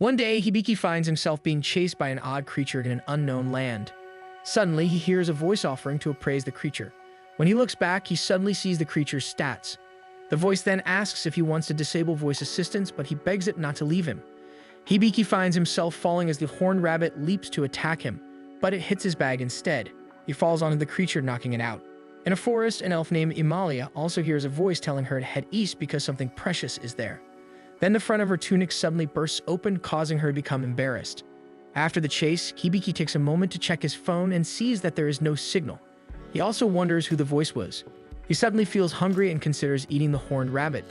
One day, Hibiki finds himself being chased by an odd creature in an unknown land. Suddenly, he hears a voice offering to appraise the creature. When he looks back, he suddenly sees the creature's stats. The voice then asks if he wants to disable voice assistance, but he begs it not to leave him. Hibiki finds himself falling as the horned rabbit leaps to attack him, but it hits his bag instead. He falls onto the creature, knocking it out. In a forest, an elf named Imalia also hears a voice telling her to head east because something precious is there. Then the front of her tunic suddenly bursts open, causing her to become embarrassed. After the chase, Hibiki takes a moment to check his phone and sees that there is no signal. He also wonders who the voice was. He suddenly feels hungry and considers eating the horned rabbit.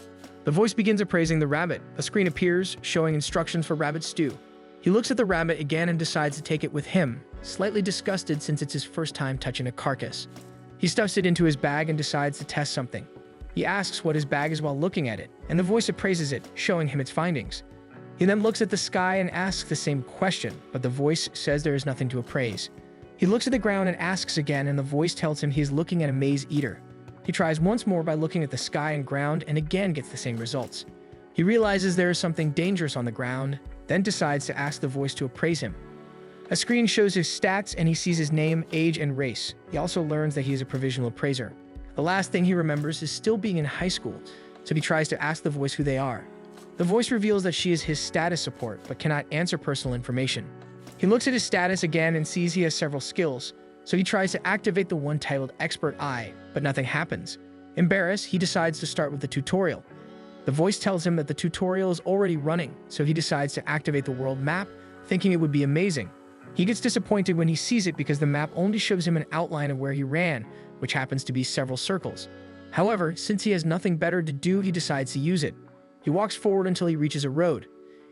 The voice begins appraising the rabbit. A screen appears, showing instructions for rabbit stew. He looks at the rabbit again and decides to take it with him, slightly disgusted since it's his first time touching a carcass. He stuffs it into his bag and decides to test something. He asks what his bag is while looking at it, and the voice appraises it, showing him its findings. He then looks at the sky and asks the same question, but the voice says there is nothing to appraise. He looks at the ground and asks again, and the voice tells him he is looking at a maze eater. He tries once more by looking at the sky and ground and again gets the same results. He realizes there is something dangerous on the ground, then decides to ask the voice to appraise him. A screen shows his stats and he sees his name, age, and race. He also learns that he is a provisional appraiser. The last thing he remembers is still being in high school, so he tries to ask the voice who they are. The voice reveals that she is his status support, but cannot answer personal information. He looks at his status again and sees he has several skills, so he tries to activate the one titled Expert Eye, but nothing happens. Embarrassed, he decides to start with the tutorial. The voice tells him that the tutorial is already running, so he decides to activate the world map, thinking it would be amazing. He gets disappointed when he sees it because the map only shows him an outline of where he ran, which happens to be several circles. However, since he has nothing better to do, he decides to use it. He walks forward until he reaches a road.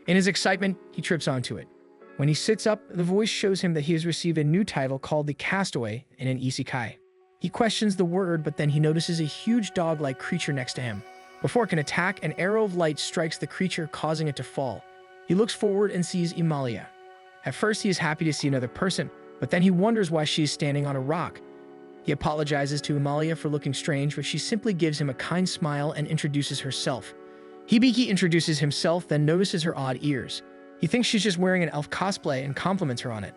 In his excitement, he trips onto it. When he sits up, the voice shows him that he has received a new title called the Castaway in an isekai. He questions the word, but then he notices a huge dog-like creature next to him. Before it can attack, an arrow of light strikes the creature, causing it to fall. He looks forward and sees Imalia. At first, he is happy to see another person, but then he wonders why she is standing on a rock. He apologizes to Imalia for looking strange, but she simply gives him a kind smile and introduces herself. Hibiki introduces himself, then notices her odd ears. He thinks she's just wearing an elf cosplay and compliments her on it.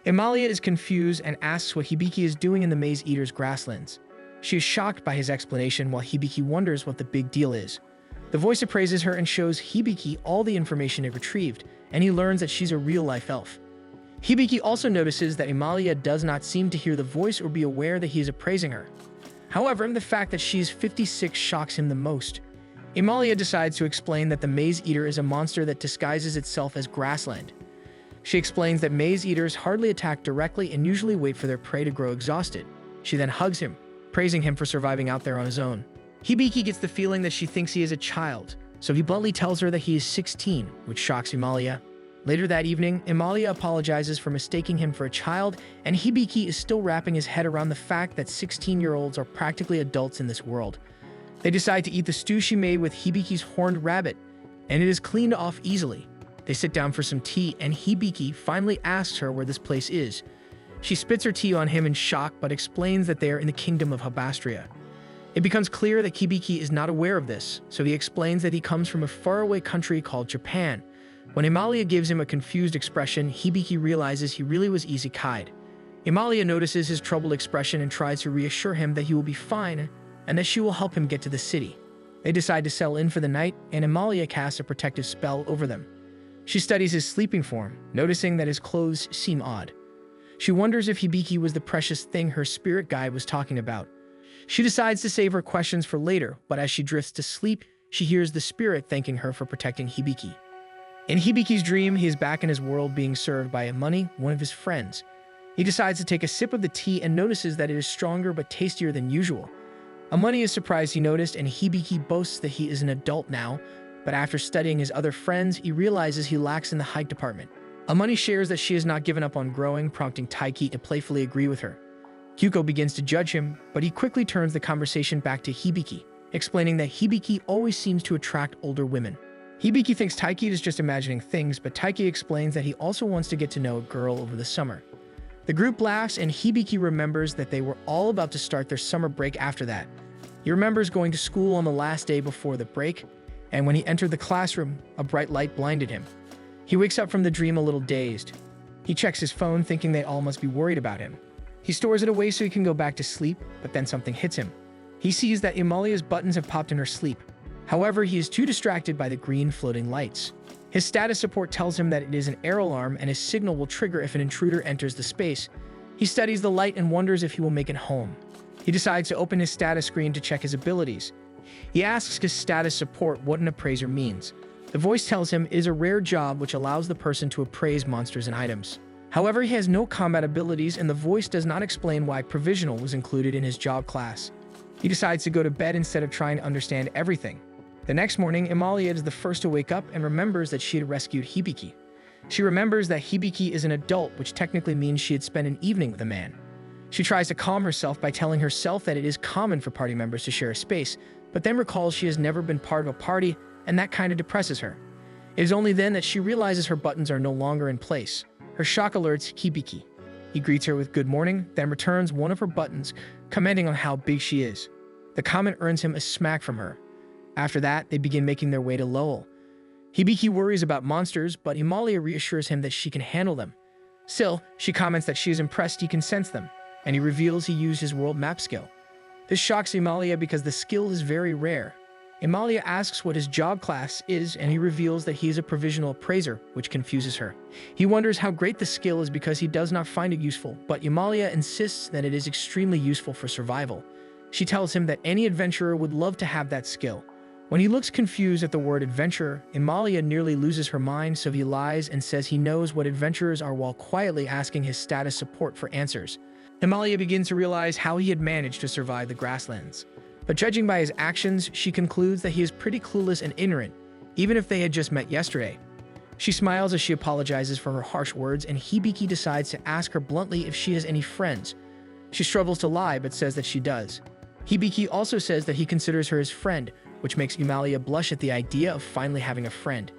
Imalia is confused and asks what Hibiki is doing in the Maze Eater's grasslands. She is shocked by his explanation while Hibiki wonders what the big deal is. The voice appraises her and shows Hibiki all the information it retrieved, and he learns that she's a real-life elf. Hibiki also notices that Imalia does not seem to hear the voice or be aware that he is appraising her. However, the fact that she is 56 shocks him the most. Imalia decides to explain that the Maze Eater is a monster that disguises itself as grassland. She explains that Maze Eaters hardly attack directly and usually wait for their prey to grow exhausted. She then hugs him, praising him for surviving out there on his own. Hibiki gets the feeling that she thinks he is a child, so he bluntly tells her that he is 16, which shocks Imalia. Later that evening, Imalia apologizes for mistaking him for a child, and Hibiki is still wrapping his head around the fact that 16-year-olds are practically adults in this world. They decide to eat the stew she made with Hibiki's horned rabbit, and it is cleaned off easily. They sit down for some tea, and Hibiki finally asks her where this place is. She spits her tea on him in shock, but explains that they are in the kingdom of Habastria. It becomes clear that Hibiki is not aware of this, so he explains that he comes from a faraway country called Japan. When Imalia gives him a confused expression, Hibiki realizes he really was isekai'd. Imalia notices his troubled expression and tries to reassure him that he will be fine and that she will help him get to the city. They decide to settle in for the night, and Imalia casts a protective spell over them. She studies his sleeping form, noticing that his clothes seem odd. She wonders if Hibiki was the precious thing her spirit guide was talking about. She decides to save her questions for later, but as she drifts to sleep, she hears the spirit thanking her for protecting Hibiki. In Hibiki's dream, he is back in his world being served by Amani, one of his friends. He decides to take a sip of the tea and notices that it is stronger but tastier than usual. Amani is surprised he noticed, and Hibiki boasts that he is an adult now, but after studying his other friends, he realizes he lacks in the height department. Amani shares that she has not given up on growing, prompting Taiki to playfully agree with her. Kyuko begins to judge him, but he quickly turns the conversation back to Hibiki, explaining that Hibiki always seems to attract older women. Hibiki thinks Taiki is just imagining things, but Taiki explains that he also wants to get to know a girl over the summer. The group laughs, and Hibiki remembers that they were all about to start their summer break after that. He remembers going to school on the last day before the break, and when he entered the classroom, a bright light blinded him. He wakes up from the dream a little dazed. He checks his phone, thinking they all must be worried about him. He stores it away so he can go back to sleep, but then something hits him. He sees that Amalia's buttons have popped in her sleep. However, he is too distracted by the green floating lights. His status support tells him that it is an air alarm and his signal will trigger if an intruder enters the space. He studies the light and wonders if he will make it home. He decides to open his status screen to check his abilities. He asks his status support what an appraiser means. The voice tells him it is a rare job which allows the person to appraise monsters and items. However, he has no combat abilities and the voice does not explain why provisional was included in his job class. He decides to go to bed instead of trying to understand everything. The next morning, Amalia is the first to wake up and remembers that she had rescued Hibiki. She remembers that Hibiki is an adult, which technically means she had spent an evening with a man. She tries to calm herself by telling herself that it is common for party members to share a space, but then recalls she has never been part of a party, and that kind of depresses her. It is only then that she realizes her buttons are no longer in place. Her shock alerts Hibiki. He greets her with good morning, then returns one of her buttons, commenting on how big she is. The comment earns him a smack from her. After that, they begin making their way to Lowell. Hibiki worries about monsters, but Amalia reassures him that she can handle them. Still, she comments that she is impressed he can sense them, and he reveals he used his world map skill. This shocks Amalia because the skill is very rare. Amalia asks what his job class is, and he reveals that he is a provisional appraiser, which confuses her. He wonders how great the skill is because he does not find it useful, but Amalia insists that it is extremely useful for survival. She tells him that any adventurer would love to have that skill. When he looks confused at the word adventurer, Amalia nearly loses her mind, so he lies and says he knows what adventurers are while quietly asking his status support for answers. Amalia begins to realize how he had managed to survive the grasslands. But judging by his actions, she concludes that he is pretty clueless and ignorant, even if they had just met yesterday. She smiles as she apologizes for her harsh words, and Hibiki decides to ask her bluntly if she has any friends. She struggles to lie, but says that she does. Hibiki also says that he considers her his friend, which makes Amalia blush at the idea of finally having a friend.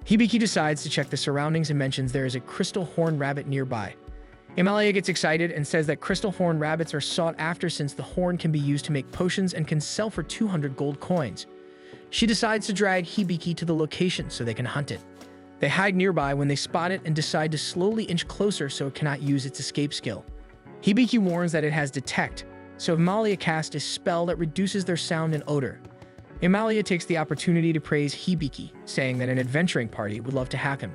Hibiki decides to check the surroundings and mentions there is a crystal horn rabbit nearby. Amalia gets excited and says that crystal horn rabbits are sought after since the horn can be used to make potions and can sell for 200 gold coins. She decides to drag Hibiki to the location so they can hunt it. They hide nearby when they spot it and decide to slowly inch closer so it cannot use its escape skill. Hibiki warns that it has detect, so Amalia casts a spell that reduces their sound and odor. Amalia takes the opportunity to praise Hibiki, saying that an adventuring party would love to have him.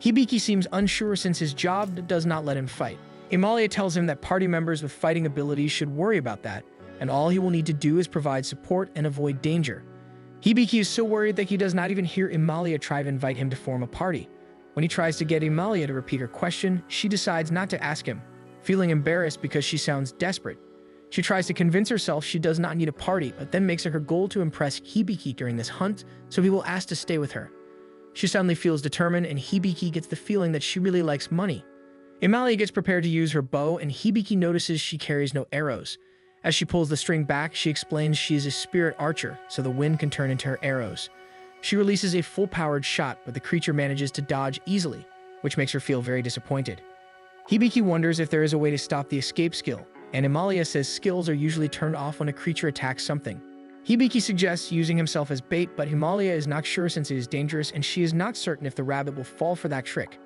Hibiki seems unsure since his job does not let him fight. Amalia tells him that party members with fighting abilities should worry about that, and all he will need to do is provide support and avoid danger. Hibiki is so worried that he does not even hear Amalia try to invite him to form a party. When he tries to get Amalia to repeat her question, she decides not to ask him, feeling embarrassed because she sounds desperate. She tries to convince herself she does not need a party, but then makes it her goal to impress Hibiki during this hunt, so he will ask to stay with her. She suddenly feels determined, and Hibiki gets the feeling that she really likes money. Amalia gets prepared to use her bow, and Hibiki notices she carries no arrows. As she pulls the string back, she explains she is a spirit archer, so the wind can turn into her arrows. She releases a full-powered shot, but the creature manages to dodge easily, which makes her feel very disappointed. Hibiki wonders if there is a way to stop the escape skill, and Amalia says skills are usually turned off when a creature attacks something. Hibiki suggests using himself as bait, but Amalia is not sure since it is dangerous and she is not certain if the rabbit will fall for that trick.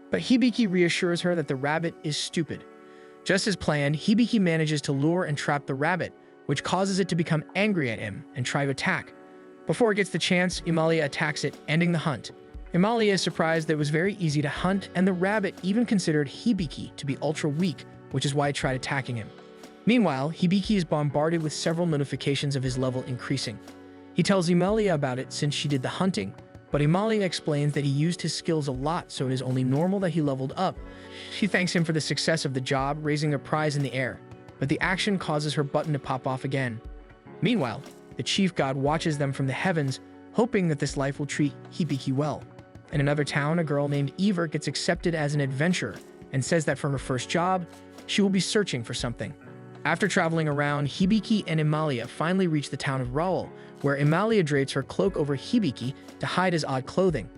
But Hibiki reassures her that the rabbit is stupid. Just as planned, Hibiki manages to lure and trap the rabbit, which causes it to become angry at him and try to attack. Before it gets the chance, Amalia attacks it, ending the hunt. Amalia is surprised that it was very easy to hunt, and the rabbit even considered Hibiki to be ultra weak, which is why it tried attacking him. Meanwhile, Hibiki is bombarded with several notifications of his level increasing. He tells Amalia about it since she did the hunting, but Amalia explains that he used his skills a lot, so it is only normal that he leveled up. She thanks him for the success of the job, raising a prize in the air, but the action causes her button to pop off again. Meanwhile, the chief god watches them from the heavens, hoping that this life will treat Hibiki well. In another town, a girl named Ever gets accepted as an adventurer and says that for her first job, she will be searching for something. After traveling around, Hibiki and Amalia finally reach the town of Raoul, where Amalia drapes her cloak over Hibiki to hide his odd clothing.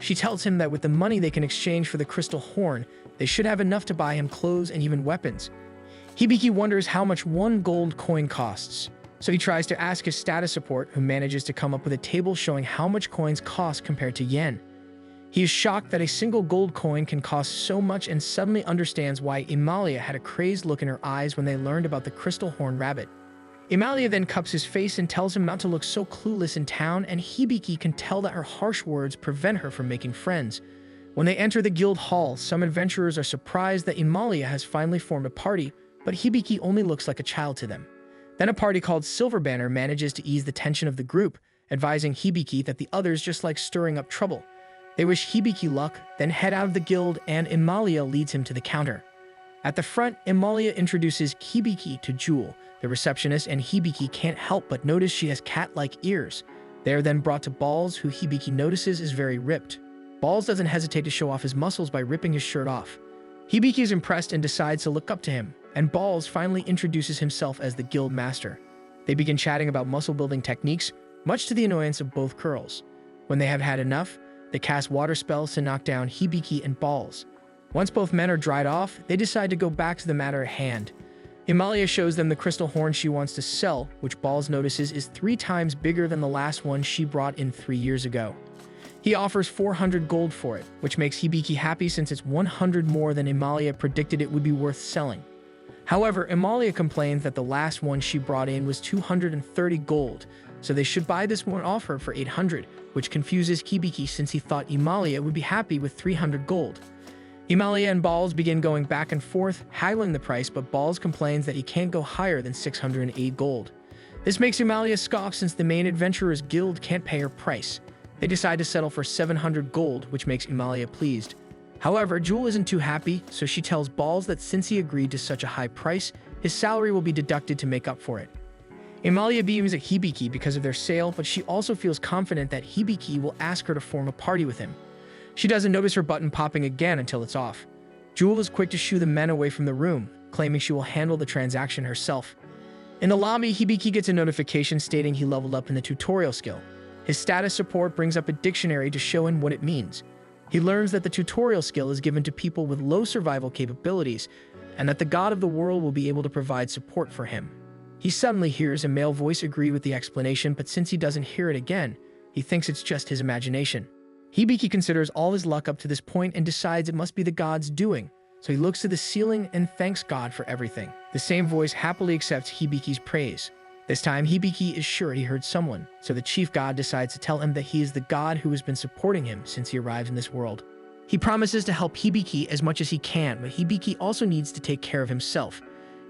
She tells him that with the money they can exchange for the crystal horn, they should have enough to buy him clothes and even weapons. Hibiki wonders how much one gold coin costs, so he tries to ask his status support, who manages to come up with a table showing how much coins cost compared to yen. He is shocked that a single gold coin can cost so much and suddenly understands why Emalia had a crazed look in her eyes when they learned about the crystal horn rabbit. Emalia then cups his face and tells him not to look so clueless in town, and Hibiki can tell that her harsh words prevent her from making friends. When they enter the guild hall, some adventurers are surprised that Emalia has finally formed a party, but Hibiki only looks like a child to them. Then a party called Silver Banner manages to ease the tension of the group, advising Hibiki that the others just like stirring up trouble. They wish Hibiki luck, then head out of the guild, and Emalia leads him to the counter. At the front, Emalia introduces Hibiki to Jewel, the receptionist, and Hibiki can't help but notice she has cat-like ears. They are then brought to Balls, who Hibiki notices is very ripped. Balls doesn't hesitate to show off his muscles by ripping his shirt off. Hibiki is impressed and decides to look up to him, and Balls finally introduces himself as the guild master. They begin chatting about muscle-building techniques, much to the annoyance of both girls. When they have had enough, they cast water spells to knock down Hibiki and Balls. Once both men are dried off, they decide to go back to the matter at hand. Emalia shows them the crystal horn she wants to sell, which Balls notices is 3 times bigger than the last one she brought in 3 years ago. He offers 400 gold for it, which makes Hibiki happy since it's 100 more than Emalia predicted it would be worth selling. However, Emalia complains that the last one she brought in was 230 gold, so they should buy this one off her for 800, which confuses Hibiki since he thought Emalia would be happy with 300 gold. Emalia and Balls begin going back and forth, haggling the price, but Balls complains that he can't go higher than 608 gold. This makes Emalia scoff since the main adventurers guild can't pay her price. They decide to settle for 700 gold, which makes Emalia pleased. However, Jewel isn't too happy, so she tells Balls that since he agreed to such a high price, his salary will be deducted to make up for it. Emalia beams at Hibiki because of their sale, but she also feels confident that Hibiki will ask her to form a party with him. She doesn't notice her button popping again until it's off. Jewel is quick to shoo the men away from the room, claiming she will handle the transaction herself. In the lobby, Hibiki gets a notification stating he leveled up in the tutorial skill. His status support brings up a dictionary to show him what it means. He learns that the tutorial skill is given to people with low survival capabilities, and that the god of the world will be able to provide support for him. He suddenly hears a male voice agree with the explanation, but since he doesn't hear it again, he thinks it's just his imagination. Hibiki considers all his luck up to this point and decides it must be the god's doing, so he looks to the ceiling and thanks God for everything. The same voice happily accepts Hibiki's praise. This time, Hibiki is sure he heard someone, so the chief god decides to tell him that he is the god who has been supporting him since he arrived in this world. He promises to help Hibiki as much as he can, but Hibiki also needs to take care of himself.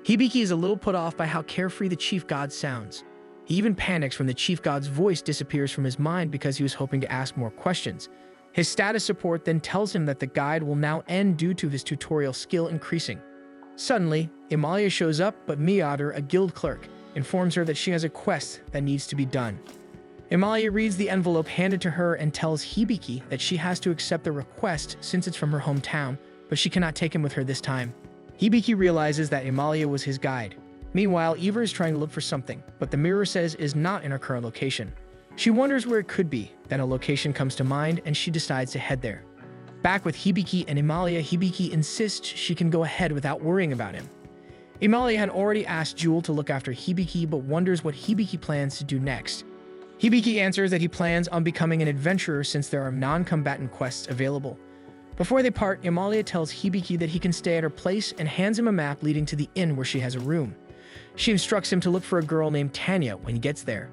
Hibiki is a little put off by how carefree the chief god sounds. He even panics when the chief god's voice disappears from his mind because he was hoping to ask more questions. His status support then tells him that the guide will now end due to his tutorial skill increasing. Suddenly, Emalia shows up, but Miader, a guild clerk, informs her that she has a quest that needs to be done. Emalia reads the envelope handed to her and tells Hibiki that she has to accept the request since it's from her hometown, but she cannot take him with her this time. Hibiki realizes that Emalia was his guide. Meanwhile, Eva is trying to look for something, but the mirror says is not in her current location. She wonders where it could be, then a location comes to mind and she decides to head there. Back with Hibiki and Emalia, Hibiki insists she can go ahead without worrying about him. Emalia had already asked Jewel to look after Hibiki, but wonders what Hibiki plans to do next. Hibiki answers that he plans on becoming an adventurer since there are non-combatant quests available. Before they part, Emalia tells Hibiki that he can stay at her place and hands him a map leading to the inn where she has a room. She instructs him to look for a girl named Tanya when he gets there.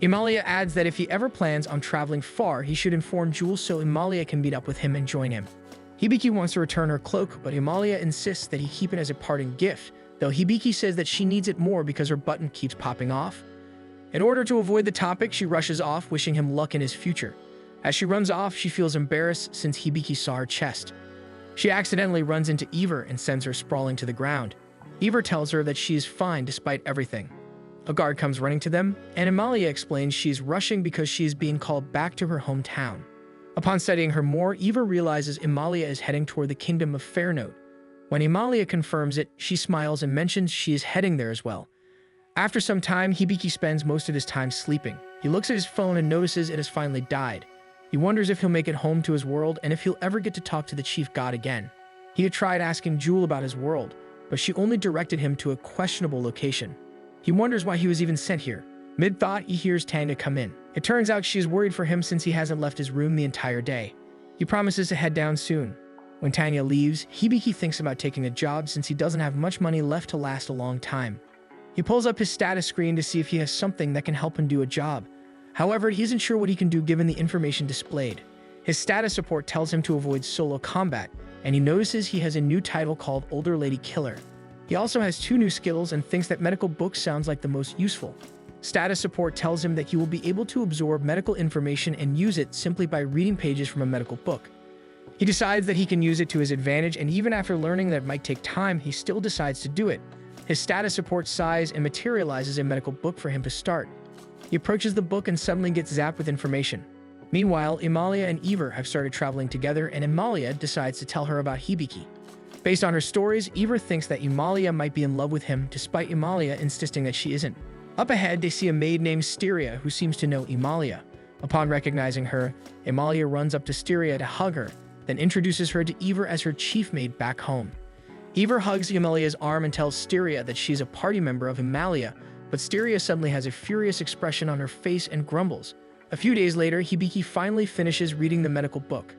Emalia adds that if he ever plans on traveling far, he should inform Jewel so Emalia can meet up with him and join him. Hibiki wants to return her cloak, but Emalia insists that he keep it as a parting gift, though Hibiki says that she needs it more because her button keeps popping off. In order to avoid the topic, she rushes off, wishing him luck in his future. As she runs off, she feels embarrassed since Hibiki saw her chest. She accidentally runs into Eva and sends her sprawling to the ground. Eva tells her that she is fine despite everything. A guard comes running to them, and Emalia explains she is rushing because she is being called back to her hometown. Upon studying her more, Eva realizes Emalia is heading toward the kingdom of Fairnote. When Emalia confirms it, she smiles and mentions she is heading there as well. After some time, Hibiki spends most of his time sleeping. He looks at his phone and notices it has finally died. He wonders if he'll make it home to his world and if he'll ever get to talk to the chief god again. He had tried asking Jewel about his world, but she only directed him to a questionable location. He wonders why he was even sent here. Mid-thought, he hears Tanya come in. It turns out she is worried for him since he hasn't left his room the entire day. He promises to head down soon. When Tanya leaves, Hibiki thinks about taking a job since he doesn't have much money left to last a long time. He pulls up his status screen to see if he has something that can help him do a job. However, he isn't sure what he can do given the information displayed. His status report tells him to avoid solo combat, and he notices he has a new title called Older Lady Killer. He also has 2 new skills and thinks that medical book sounds like the most useful. Status support tells him that he will be able to absorb medical information and use it simply by reading pages from a medical book. He decides that he can use it to his advantage, and even after learning that it might take time, he still decides to do it. His status support sighs and materializes a medical book for him to start. He approaches the book and suddenly gets zapped with information. Meanwhile, Emalia and Ever have started traveling together, and Emalia decides to tell her about Hibiki. Based on her stories, Ever thinks that Emalia might be in love with him, despite Emalia insisting that she isn't. Up ahead, they see a maid named Styria who seems to know Emalia. Upon recognizing her, Emalia runs up to Styria to hug her, then introduces her to Ever as her chief maid back home. Ever hugs Emalia's arm and tells Styria that she's a party member of Emalia, but Styria suddenly has a furious expression on her face and grumbles. A few days later, Hibiki finally finishes reading the medical book.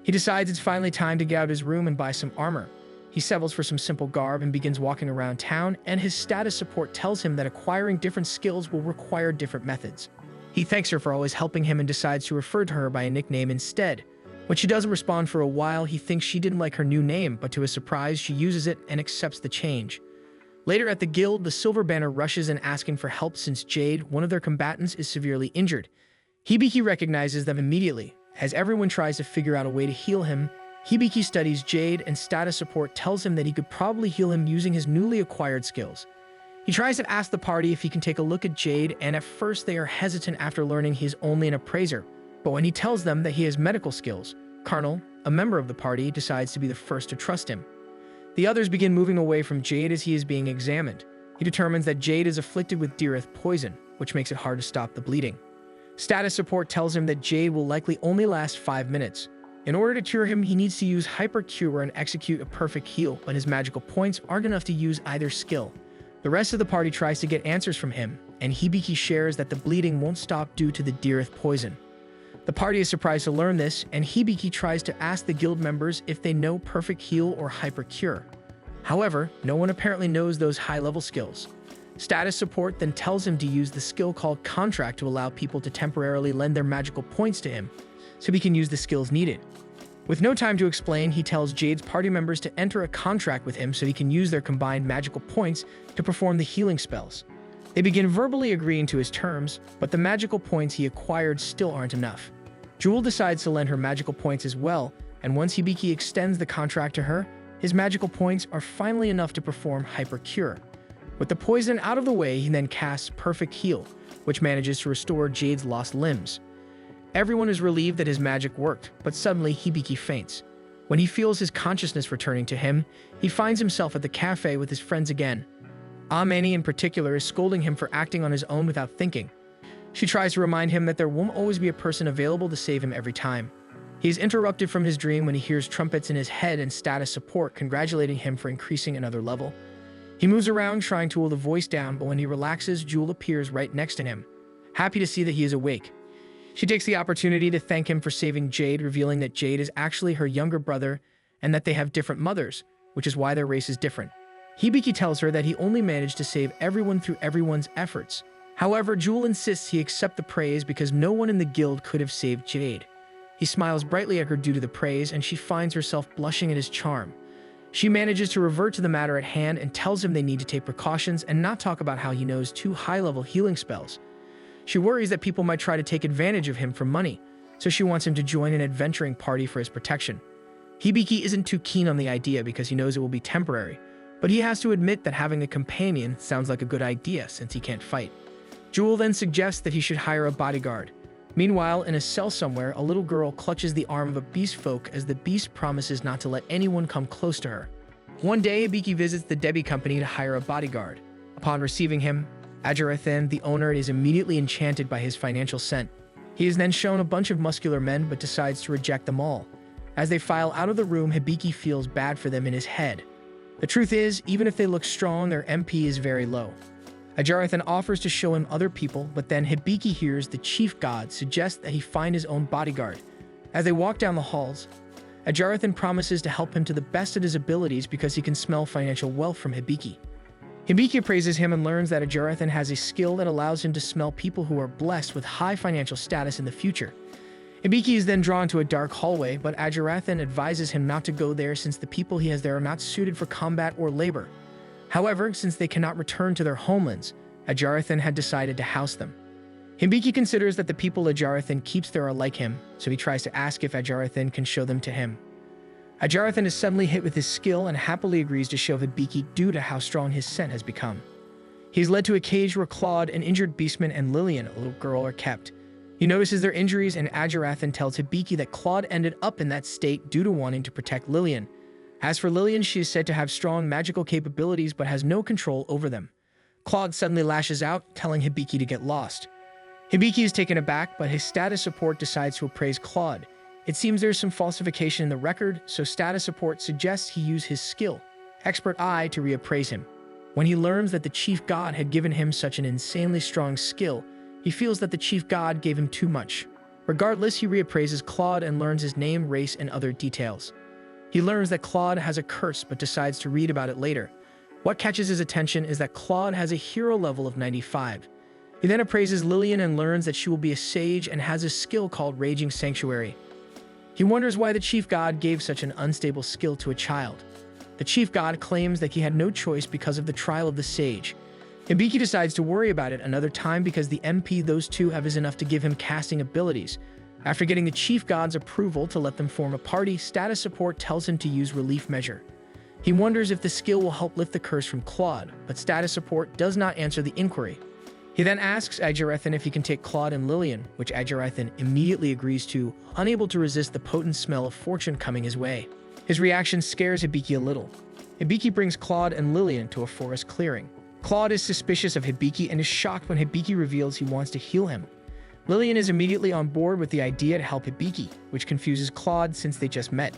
He decides it's finally time to get out of his room and buy some armor. He settles for some simple garb and begins walking around town, and his status support tells him that acquiring different skills will require different methods. He thanks her for always helping him and decides to refer to her by a nickname instead. When she doesn't respond for a while, he thinks she didn't like her new name, but to his surprise, she uses it and accepts the change. Later at the guild, the Silver Banner rushes in asking for help since Jade, one of their combatants, is severely injured. Hibiki recognizes them immediately. As everyone tries to figure out a way to heal him, Hibiki studies Jade, and status support tells him that he could probably heal him using his newly acquired skills. He tries to ask the party if he can take a look at Jade, and at first they are hesitant after learning he's only an appraiser. But when he tells them that he has medical skills, Karnal, a member of the party, decides to be the first to trust him. The others begin moving away from Jade as he is being examined. He determines that Jade is afflicted with Dirith poison, which makes it hard to stop the bleeding. Status support tells him that Jade will likely only last 5 minutes. In order to cure him, he needs to use Hyper Cure and execute a perfect heal, but his magical points aren't enough to use either skill. The rest of the party tries to get answers from him, and Hibiki shares that the bleeding won't stop due to the Dirith poison. The party is surprised to learn this, and Hibiki tries to ask the guild members if they know Perfect Heal or Hyper Cure. However, no one apparently knows those high-level skills. Status support then tells him to use the skill called Contract to allow people to temporarily lend their magical points to him, so he can use the skills needed. With no time to explain, he tells Jade's party members to enter a contract with him so he can use their combined magical points to perform the healing spells. They begin verbally agreeing to his terms, but the magical points he acquired still aren't enough. Jewel decides to lend her magical points as well, and once Hibiki extends the contract to her, his magical points are finally enough to perform Hyper Cure. With the poison out of the way, he then casts Perfect Heal, which manages to restore Jade's lost limbs. Everyone is relieved that his magic worked, but suddenly Hibiki faints. When he feels his consciousness returning to him, he finds himself at the cafe with his friends again. Amani in particular is scolding him for acting on his own without thinking. She tries to remind him that there won't always be a person available to save him every time. He is interrupted from his dream when he hears trumpets in his head and status support congratulating him for increasing another level. He moves around trying to cool the voice down, but when he relaxes, Jewel appears right next to him, happy to see that he is awake. She takes the opportunity to thank him for saving Jade, revealing that Jade is actually her younger brother and that they have different mothers, which is why their race is different. Hibiki tells her that he only managed to save everyone through everyone's efforts. However, Jewel insists he accept the praise because no one in the guild could have saved Jade. He smiles brightly at her due to the praise, and she finds herself blushing at his charm. She manages to revert to the matter at hand and tells him they need to take precautions and not talk about how he knows 2 high-level healing spells. She worries that people might try to take advantage of him for money, so she wants him to join an adventuring party for his protection. Hibiki isn't too keen on the idea because he knows it will be temporary, but he has to admit that having a companion sounds like a good idea since he can't fight. Jewel then suggests that he should hire a bodyguard. Meanwhile, in a cell somewhere, a little girl clutches the arm of a beast folk as the beast promises not to let anyone come close to her. One day, Hibiki visits the Debbie company to hire a bodyguard. Upon receiving him, Ajarathan, the owner, is immediately enchanted by his financial scent. He is then shown a bunch of muscular men but decides to reject them all. As they file out of the room, Hibiki feels bad for them in his head. The truth is, even if they look strong, their MP is very low. Ajarathan offers to show him other people, but then Hibiki hears the chief god suggest that he find his own bodyguard. As they walk down the halls, Ajarathan promises to help him to the best of his abilities because he can smell financial wealth from Hibiki. Hibiki praises him and learns that Ajarathan has a skill that allows him to smell people who are blessed with high financial status in the future. Hibiki is then drawn to a dark hallway, but Ajarathan advises him not to go there since the people he has there are not suited for combat or labor. However, since they cannot return to their homelands, Ajarathan had decided to house them. Hibiki considers that the people Ajarathan keeps there are like him, so he tries to ask if Ajarathan can show them to him. Ajarathan is suddenly hit with his skill and happily agrees to show Hibiki due to how strong his scent has become. He is led to a cage where Claude, an injured beastman, and Lillian, a little girl, are kept. He notices their injuries, and Ajarathan tells Hibiki that Claude ended up in that state due to wanting to protect Lillian. As for Lillian, she is said to have strong magical capabilities but has no control over them. Claude suddenly lashes out, telling Hibiki to get lost. Hibiki is taken aback, but his status support decides to appraise Claude. It seems there's some falsification in the record, so status support suggests he use his skill, Expert Eye, to reappraise him. When he learns that the chief god had given him such an insanely strong skill, he feels that the chief god gave him too much. Regardless, he reappraises Claude and learns his name, race, and other details. He learns that Claude has a curse but decides to read about it later. What catches his attention is that Claude has a hero level of 95. He then appraises Lillian and learns that she will be a sage and has a skill called Raging Sanctuary. He wonders why the chief god gave such an unstable skill to a child. The chief god claims that he had no choice because of the trial of the sage. Hibiki decides to worry about it another time because the MP those two have is enough to give him casting abilities. After getting the chief god's approval to let them form a party, status support tells him to use relief measure. He wonders if the skill will help lift the curse from Claude, but status support does not answer the inquiry. He then asks Ajarathan if he can take Claude and Lillian, which Ajarathan immediately agrees to, unable to resist the potent smell of fortune coming his way. His reaction scares Hibiki a little. Hibiki brings Claude and Lillian to a forest clearing. Claude is suspicious of Hibiki and is shocked when Hibiki reveals he wants to heal him. Lillian is immediately on board with the idea to help Hibiki, which confuses Claude since they just met.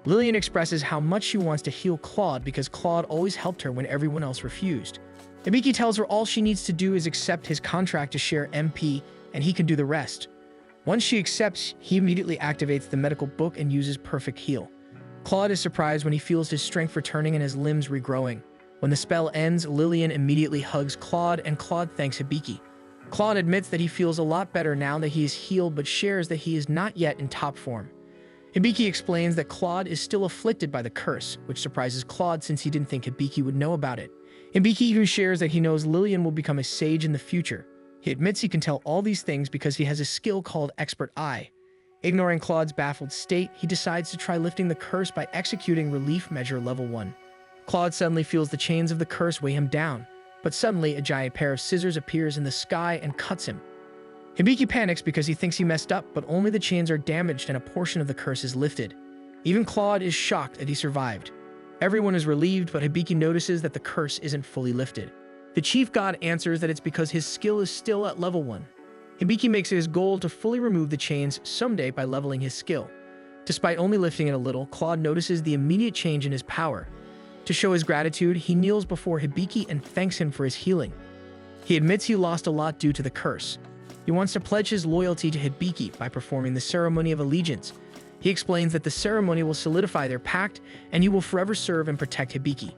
Lillian expresses how much she wants to heal Claude because Claude always helped her when everyone else refused. Hibiki tells her all she needs to do is accept his contract to share MP, and he can do the rest. Once she accepts, he immediately activates the medical book and uses Perfect Heal. Claude is surprised when he feels his strength returning and his limbs regrowing. When the spell ends, Lillian immediately hugs Claude, and Claude thanks Hibiki. Claude admits that he feels a lot better now that he is healed, but shares that he is not yet in top form. Hibiki explains that Claude is still afflicted by the curse, which surprises Claude since he didn't think Hibiki would know about it. Hibiki even shares that he knows Lillian will become a sage in the future. He admits he can tell all these things because he has a skill called Expert Eye. Ignoring Claude's baffled state, he decides to try lifting the curse by executing Relief Measure Level 1. Claude suddenly feels the chains of the curse weigh him down, but suddenly a giant pair of scissors appears in the sky and cuts him. Hibiki panics because he thinks he messed up, but only the chains are damaged and a portion of the curse is lifted. Even Claude is shocked that he survived. Everyone is relieved, but Hibiki notices that the curse isn't fully lifted. The chief god answers that it's because his skill is still at level 1. Hibiki makes it his goal to fully remove the chains someday by leveling his skill. Despite only lifting it a little, Claude notices the immediate change in his power. To show his gratitude, he kneels before Hibiki and thanks him for his healing. He admits he lost a lot due to the curse. He wants to pledge his loyalty to Hibiki by performing the Ceremony of Allegiance. He explains that the ceremony will solidify their pact, and he will forever serve and protect Hibiki.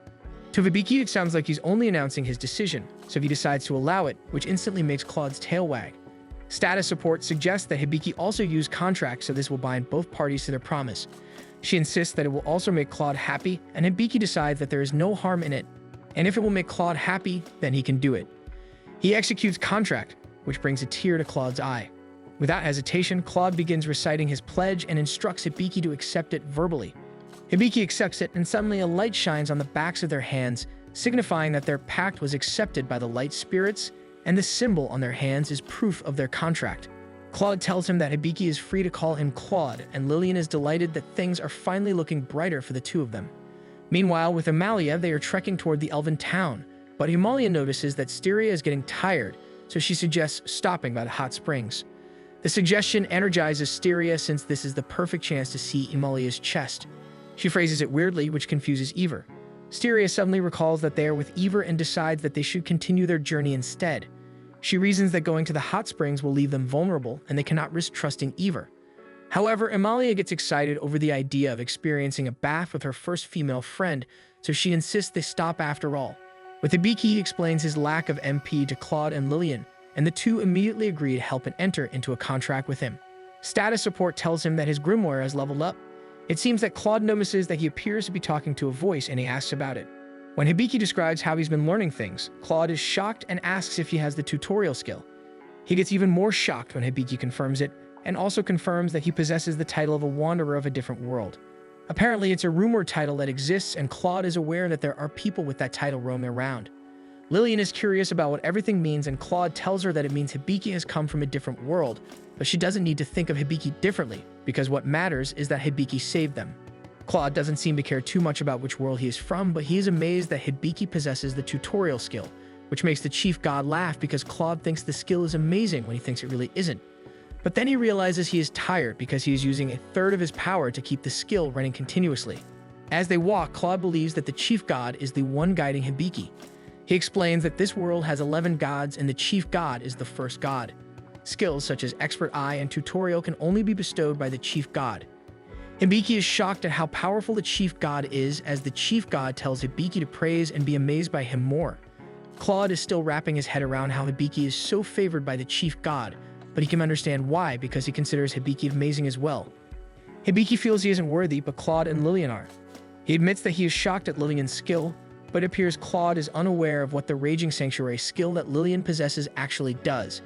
To Hibiki, it sounds like he's only announcing his decision, so he decides to allow it, which instantly makes Claude's tail wag. Status support suggests that Hibiki also use contract, so this will bind both parties to their promise. She insists that it will also make Claude happy, and Hibiki decides that there is no harm in it, and if it will make Claude happy, then he can do it. He executes contract, which brings a tear to Claude's eye. Without hesitation, Claude begins reciting his pledge and instructs Hibiki to accept it verbally. Hibiki accepts it, and suddenly a light shines on the backs of their hands, signifying that their pact was accepted by the light spirits, and the symbol on their hands is proof of their contract. Claude tells him that Hibiki is free to call him Claude, and Lillian is delighted that things are finally looking brighter for the two of them. Meanwhile, with Amalia, they are trekking toward the elven town, but Amalia notices that Styria is getting tired, so she suggests stopping by the hot springs. The suggestion energizes Styria since this is the perfect chance to see Amalia's chest. She phrases it weirdly, which confuses Eivor. Styria suddenly recalls that they are with Eivor and decides that they should continue their journey instead. She reasons that going to the hot springs will leave them vulnerable and they cannot risk trusting Eivor. However, Amalia gets excited over the idea of experiencing a bath with her first female friend, so she insists they stop after all. With Hibiki, he explains his lack of MP to Claude and Lillian, and the two immediately agree to help and enter into a contract with him. Status support tells him that his grimoire has leveled up. It seems that Claude notices that he appears to be talking to a voice, and he asks about it. When Hibiki describes how he's been learning things, Claude is shocked and asks if he has the tutorial skill. He gets even more shocked when Hibiki confirms it, and also confirms that he possesses the title of a wanderer of a different world. Apparently, it's a rumored title that exists, and Claude is aware that there are people with that title roaming around. Lillian is curious about what everything means, and Claude tells her that it means Hibiki has come from a different world, but she doesn't need to think of Hibiki differently, because what matters is that Hibiki saved them. Claude doesn't seem to care too much about which world he is from, but he is amazed that Hibiki possesses the tutorial skill, which makes the chief god laugh because Claude thinks the skill is amazing when he thinks it really isn't. But then he realizes he is tired because he is using a third of his power to keep the skill running continuously. As they walk, Claude believes that the chief god is the one guiding Hibiki. He explains that this world has 11 gods and the chief god is the first god. Skills such as Expert Eye and Tutorial can only be bestowed by the chief god. Hibiki is shocked at how powerful the chief god is, as the chief god tells Hibiki to praise and be amazed by him more. Claude is still wrapping his head around how Hibiki is so favored by the chief god, but he can understand why because he considers Hibiki amazing as well. Hibiki feels he isn't worthy, but Claude and Lillian are. He admits that he is shocked at Lillian's skill, but it appears Claude is unaware of what the Raging Sanctuary skill that Lillian possesses actually does.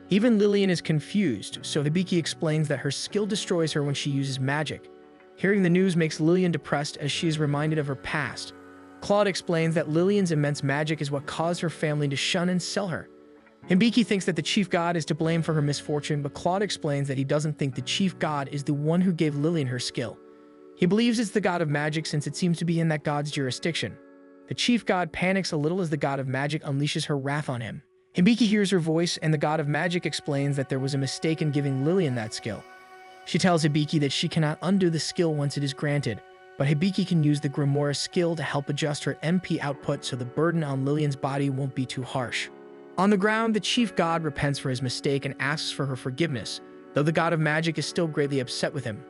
Even Lillian is confused, so Hibiki explains that her skill destroys her when she uses magic. Hearing the news makes Lillian depressed as she is reminded of her past. Claude explains that Lillian's immense magic is what caused her family to shun and sell her. Hibiki thinks that the chief god is to blame for her misfortune, but Claude explains that he doesn't think the chief god is the one who gave Lillian her skill. He believes it's the god of magic since it seems to be in that god's jurisdiction. The chief god panics a little as the god of magic unleashes her wrath on him. Hibiki hears her voice, and the god of magic explains that there was a mistake in giving Lillian that skill. She tells Hibiki that she cannot undo the skill once it is granted, but Hibiki can use the grimoire skill to help adjust her MP output so the burden on Lillian's body won't be too harsh. On the ground, the chief god repents for his mistake and asks for her forgiveness, though the god of magic is still greatly upset with him.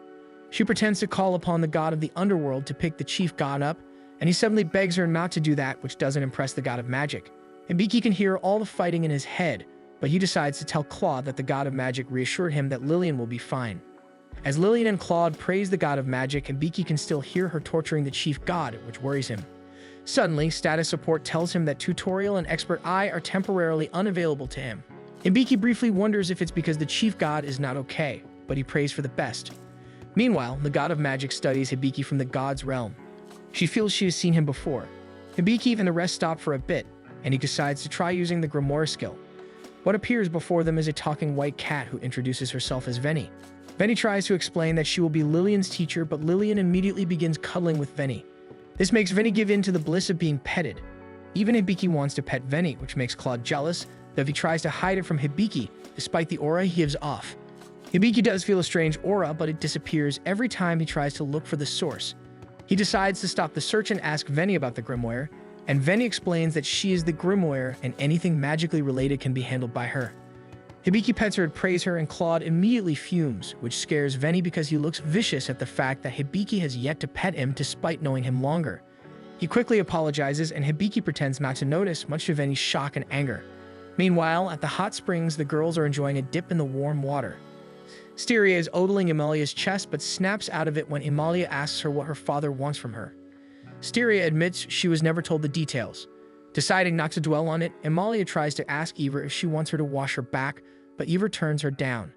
She pretends to call upon the god of the underworld to pick the chief god up, and he suddenly begs her not to do that, which doesn't impress the god of magic. Hibiki can hear all the fighting in his head, but he decides to tell Claude that the god of magic reassured him that Lillian will be fine. As Lillian and Claude praise the god of magic, Hibiki can still hear her torturing the chief god, which worries him. Suddenly, status support tells him that Tutorial and Expert Eye are temporarily unavailable to him. Hibiki briefly wonders if it's because the chief god is not okay, but he prays for the best. Meanwhile, the god of magic studies Hibiki from the god's realm. She feels she has seen him before. Hibiki and the rest stop for a bit, and he decides to try using the grimoire skill. What appears before them is a talking white cat who introduces herself as Veni. Veni tries to explain that she will be Lillian's teacher, but Lillian immediately begins cuddling with Veni. This makes Veni give in to the bliss of being petted. Even Hibiki wants to pet Veni, which makes Claude jealous, though he tries to hide it from Hibiki, despite the aura he gives off. Hibiki does feel a strange aura, but it disappears every time he tries to look for the source. He decides to stop the search and ask Veni about the grimoire, and Veni explains that she is the grimoire and anything magically related can be handled by her. Hibiki pets her and praise her, and Claude immediately fumes, which scares Veni because he looks vicious at the fact that Hibiki has yet to pet him despite knowing him longer. He quickly apologizes, and Hibiki pretends not to notice, much to Veni's shock and anger. Meanwhile, at the hot springs, the girls are enjoying a dip in the warm water. Styria is odling Amalia's chest, but snaps out of it when Amalia asks her what her father wants from her. Styria admits she was never told the details. Deciding not to dwell on it, Amalia tries to ask Eva if she wants her to wash her back, but Eva turns her down.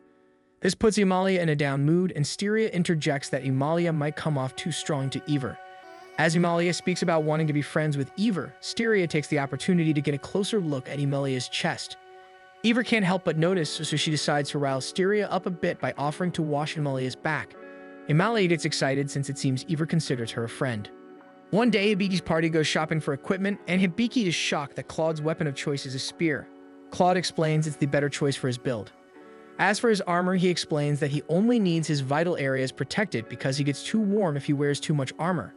This puts Amalia in a down mood, and Styria interjects that Amalia might come off too strong to Eva. As Amalia speaks about wanting to be friends with Eva, Styria takes the opportunity to get a closer look at Amalia's chest. Eva can't help but notice, so she decides to rile Styria up a bit by offering to wash Amalia's back. Amalia gets excited since it seems Eva considers her a friend. One day, Hibiki's party goes shopping for equipment, and Hibiki is shocked that Claude's weapon of choice is a spear. Claude explains it's the better choice for his build. As for his armor, he explains that he only needs his vital areas protected because he gets too warm if he wears too much armor.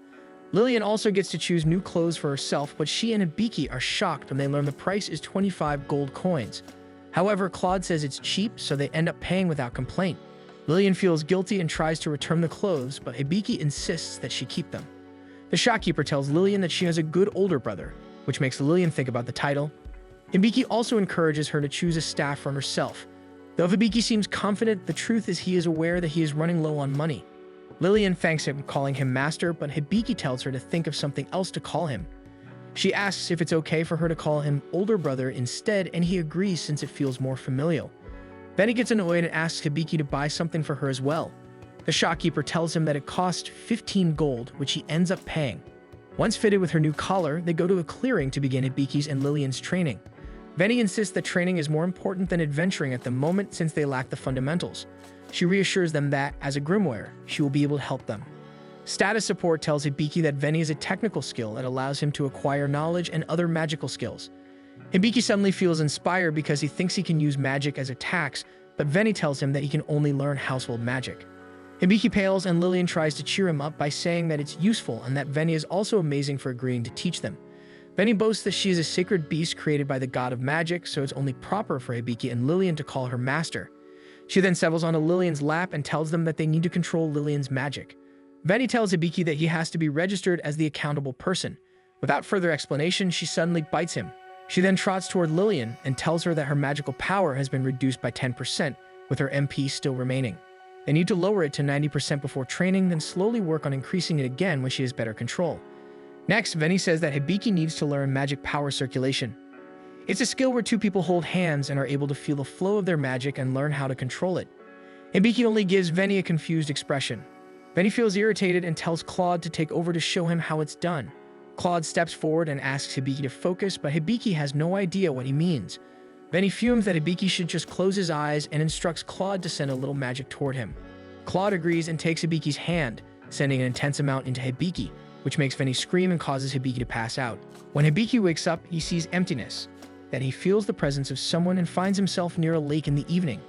Lillian also gets to choose new clothes for herself, but she and Hibiki are shocked when they learn the price is 25 gold coins. However, Claude says it's cheap, so they end up paying without complaint. Lillian feels guilty and tries to return the clothes, but Hibiki insists that she keep them. The shopkeeper tells Lillian that she has a good older brother, which makes Lillian think about the title. Hibiki also encourages her to choose a staff for herself. Though Hibiki seems confident, the truth is he is aware that he is running low on money. Lillian thanks him, calling him master, but Hibiki tells her to think of something else to call him. She asks if it's okay for her to call him older brother instead, and he agrees since it feels more familial. Benny gets annoyed and asks Hibiki to buy something for her as well. The shopkeeper tells him that it cost 15 gold, which he ends up paying. Once fitted with her new collar, they go to a clearing to begin Hibiki's and Lillian's training. Benny insists that training is more important than adventuring at the moment since they lack the fundamentals. She reassures them that, as a grimoire, she will be able to help them. Status support tells Hibiki that Veni is a technical skill that allows him to acquire knowledge and other magical skills. Hibiki suddenly feels inspired because he thinks he can use magic as attacks, but Veni tells him that he can only learn household magic. Hibiki pales and Lillian tries to cheer him up by saying that it's useful and that Veni is also amazing for agreeing to teach them. Veni boasts that she is a sacred beast created by the god of magic, so it's only proper for Hibiki and Lillian to call her master. She then settles onto Lillian's lap and tells them that they need to control Lillian's magic. Veni tells Hibiki that he has to be registered as the accountable person. Without further explanation, she suddenly bites him. She then trots toward Lillian and tells her that her magical power has been reduced by 10%, with her MP still remaining. They need to lower it to 90% before training, then slowly work on increasing it again when she has better control. Next, Veni says that Hibiki needs to learn magic power circulation. It's a skill where two people hold hands and are able to feel the flow of their magic and learn how to control it. Hibiki only gives Veni a confused expression. Veni feels irritated and tells Claude to take over to show him how it's done. Claude steps forward and asks Hibiki to focus, but Hibiki has no idea what he means. Veni fumes that Hibiki should just close his eyes and instructs Claude to send a little magic toward him. Claude agrees and takes Hibiki's hand, sending an intense amount into Hibiki, which makes Veni scream and causes Hibiki to pass out. When Hibiki wakes up, he sees emptiness. Then he feels the presence of someone and finds himself near a lake in the evening.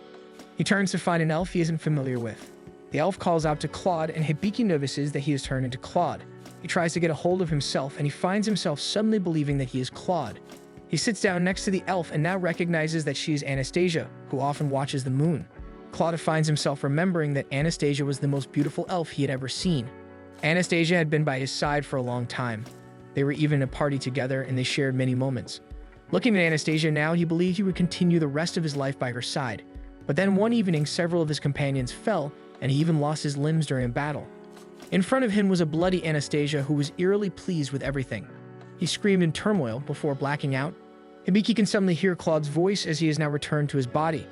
He turns to find an elf he isn't familiar with. The elf calls out to Claude, and Hibiki notices that he has turned into Claude. He tries to get a hold of himself, and he finds himself suddenly believing that he is Claude. He sits down next to the elf and now recognizes that she is Anastasia, who often watches the moon. Claude finds himself remembering that Anastasia was the most beautiful elf he had ever seen. Anastasia had been by his side for a long time. They were even at a party together, and they shared many moments. Looking at Anastasia now, he believed he would continue the rest of his life by her side. But then one evening, several of his companions fell, and he even lost his limbs during a battle. In front of him was a bloody Anastasia who was eerily pleased with everything. He screamed in turmoil before blacking out. Hibiki can suddenly hear Claude's voice as he has now returned to his body.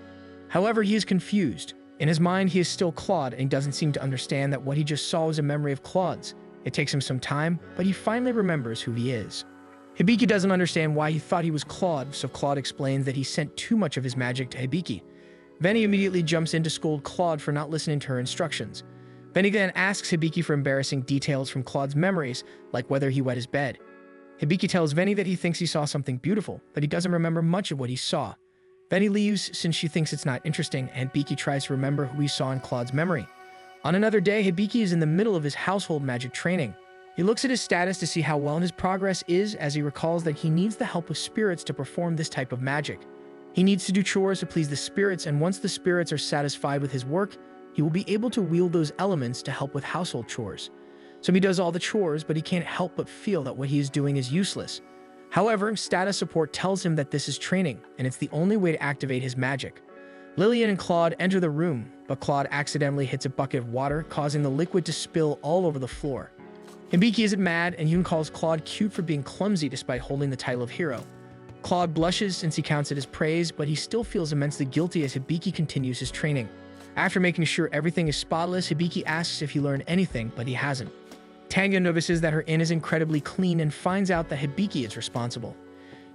However, he is confused. In his mind, he is still Claude, and he doesn't seem to understand that what he just saw was a memory of Claude's. It takes him some time, but he finally remembers who he is. Hibiki doesn't understand why he thought he was Claude, so Claude explains that he sent too much of his magic to Hibiki. Veni immediately jumps in to scold Claude for not listening to her instructions. Veni then asks Hibiki for embarrassing details from Claude's memories, like whether he wet his bed. Hibiki tells Veni that he thinks he saw something beautiful, but he doesn't remember much of what he saw. Veni leaves since she thinks it's not interesting, and Hibiki tries to remember who he saw in Claude's memory. On another day, Hibiki is in the middle of his household magic training. He looks at his status to see how well his progress is, as he recalls that he needs the help of spirits to perform this type of magic. He needs to do chores to please the spirits, and once the spirits are satisfied with his work, he will be able to wield those elements to help with household chores. So he does all the chores, but he can't help but feel that what he is doing is useless. However, status support tells him that this is training, and it's the only way to activate his magic. Lillian and Claude enter the room, but Claude accidentally hits a bucket of water, causing the liquid to spill all over the floor. Hibiki isn't mad, and even calls Claude cute for being clumsy despite holding the title of hero. Claude blushes since he counts it as praise, but he still feels immensely guilty as Hibiki continues his training. After making sure everything is spotless, Hibiki asks if he learned anything, but he hasn't. Tanga notices that her inn is incredibly clean and finds out that Hibiki is responsible.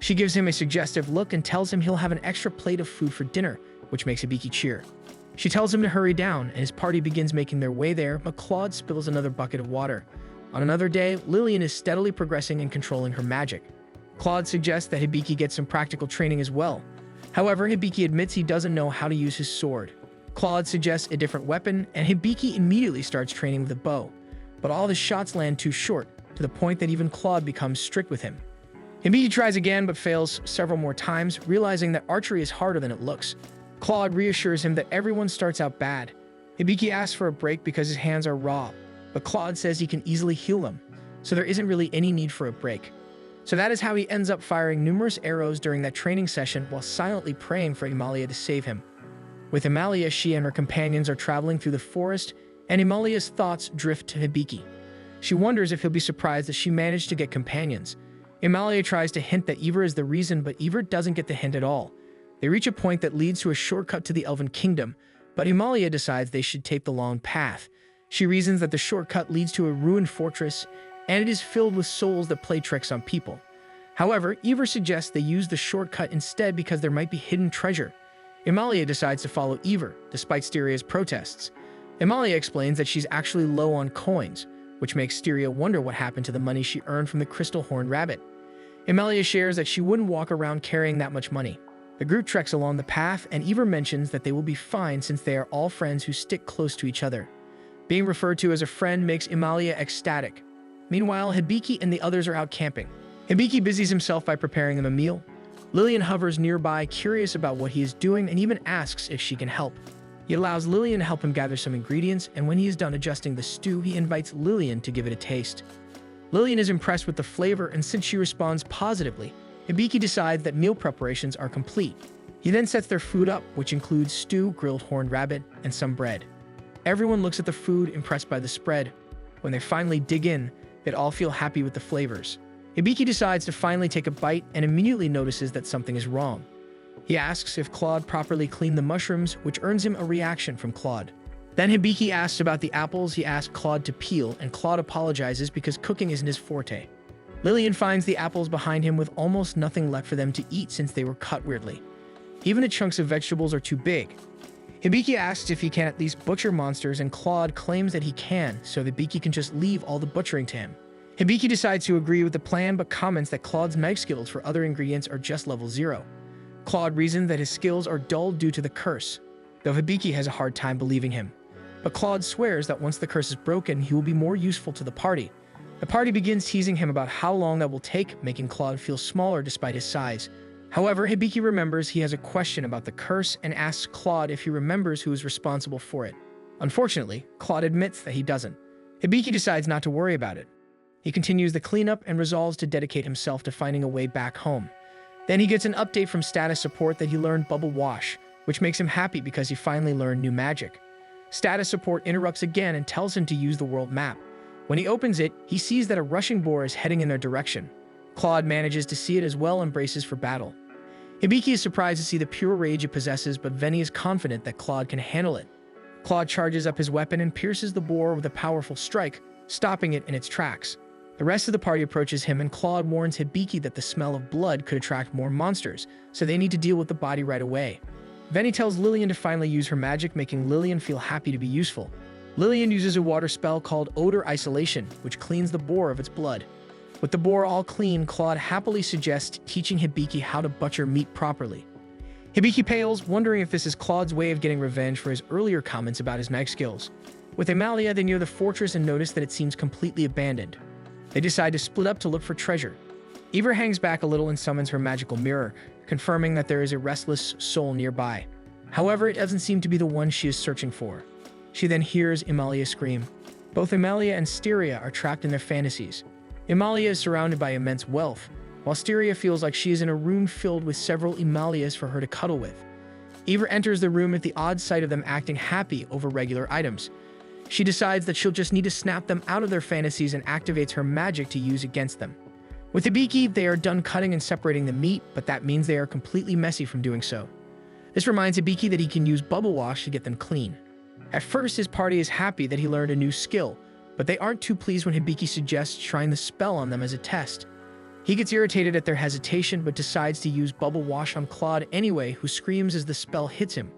She gives him a suggestive look and tells him he'll have an extra plate of food for dinner, which makes Hibiki cheer. She tells him to hurry down, and his party begins making their way there, but Claude spills another bucket of water. On another day, Lillian is steadily progressing and controlling her magic. Claude suggests that Hibiki get some practical training as well. However, Hibiki admits he doesn't know how to use his sword. Claude suggests a different weapon, and Hibiki immediately starts training with a bow. But all his shots land too short, to the point that even Claude becomes strict with him. Hibiki tries again but fails several more times, realizing that archery is harder than it looks. Claude reassures him that everyone starts out bad. Hibiki asks for a break because his hands are raw, but Claude says he can easily heal them, so there isn't really any need for a break. So that is how he ends up firing numerous arrows during that training session while silently praying for Himalaya to save him. With Himalaya, she and her companions are traveling through the forest, and Himalaya's thoughts drift to Hibiki. She wonders if he'll be surprised that she managed to get companions. Himalaya tries to hint that Ivor is the reason, but Ivor doesn't get the hint at all. They reach a point that leads to a shortcut to the Elven Kingdom, but Himalaya decides they should take the long path. She reasons that the shortcut leads to a ruined fortress, and it is filled with souls that play tricks on people. However, Ivor suggests they use the shortcut instead because there might be hidden treasure. Himalaya decides to follow Ivor, despite Styria's protests. Himalaya explains that she's actually low on coins, which makes Styria wonder what happened to the money she earned from the Crystal Horned Rabbit. Himalaya shares that she wouldn't walk around carrying that much money. The group treks along the path, and Ivor mentions that they will be fine since they are all friends who stick close to each other. Being referred to as a friend makes Himalaya ecstatic. Meanwhile, Hibiki and the others are out camping. Hibiki busies himself by preparing them a meal. Lillian hovers nearby, curious about what he is doing, and even asks if she can help. He allows Lillian to help him gather some ingredients, and when he is done adjusting the stew, he invites Lillian to give it a taste. Lillian is impressed with the flavor, and since she responds positively, Hibiki decides that meal preparations are complete. He then sets their food up, which includes stew, grilled horned rabbit, and some bread. Everyone looks at the food, impressed by the spread. When they finally dig in, they all feel happy with the flavors. Hibiki decides to finally take a bite and immediately notices that something is wrong. He asks if Claude properly cleaned the mushrooms, which earns him a reaction from Claude. Then Hibiki asks about the apples he asked Claude to peel, and Claude apologizes because cooking isn't his forte. Lillian finds the apples behind him with almost nothing left for them to eat since they were cut weirdly. Even the chunks of vegetables are too big. Hibiki asks if he can at least butcher monsters, and Claude claims that he can, so Hibiki can just leave all the butchering to him. Hibiki decides to agree with the plan, but comments that Claude's mag skills for other ingredients are just level 0. Claude reasons that his skills are dulled due to the curse, though Hibiki has a hard time believing him. But Claude swears that once the curse is broken, he will be more useful to the party. The party begins teasing him about how long that will take, making Claude feel smaller despite his size. However, Hibiki remembers he has a question about the curse and asks Claude if he remembers who is responsible for it. Unfortunately, Claude admits that he doesn't. Hibiki decides not to worry about it. He continues the cleanup and resolves to dedicate himself to finding a way back home. Then he gets an update from status support that he learned Bubble Wash, which makes him happy because he finally learned new magic. Status support interrupts again and tells him to use the world map. When he opens it, he sees that a rushing boar is heading in their direction. Claude manages to see it as well and braces for battle. Hibiki is surprised to see the pure rage it possesses, but Veni is confident that Claude can handle it. Claude charges up his weapon and pierces the boar with a powerful strike, stopping it in its tracks. The rest of the party approaches him, and Claude warns Hibiki that the smell of blood could attract more monsters, so they need to deal with the body right away. Veni tells Lillian to finally use her magic, making Lillian feel happy to be useful. Lillian uses a water spell called Odor Isolation, which cleans the boar of its blood. With the boar all clean, Claude happily suggests teaching Hibiki how to butcher meat properly. Hibiki pales, wondering if this is Claude's way of getting revenge for his earlier comments about his mag skills. With Himalaya, they near the fortress and notice that it seems completely abandoned. They decide to split up to look for treasure. Ivor hangs back a little and summons her magical mirror, confirming that there is a restless soul nearby. However, it doesn't seem to be the one she is searching for. She then hears Himalaya scream. Both Himalaya and Styria are trapped in their fantasies. Himalaya is surrounded by immense wealth, while Styria feels like she is in a room filled with several Himalayas for her to cuddle with. Ivor enters the room at the odd sight of them acting happy over regular items. She decides that she'll just need to snap them out of their fantasies and activates her magic to use against them. With Hibiki, they are done cutting and separating the meat, but that means they are completely messy from doing so. This reminds Hibiki that he can use Bubble Wash to get them clean. At first, his party is happy that he learned a new skill, but they aren't too pleased when Hibiki suggests trying the spell on them as a test. He gets irritated at their hesitation, but decides to use Bubble Wash on Claude anyway, who screams as the spell hits him.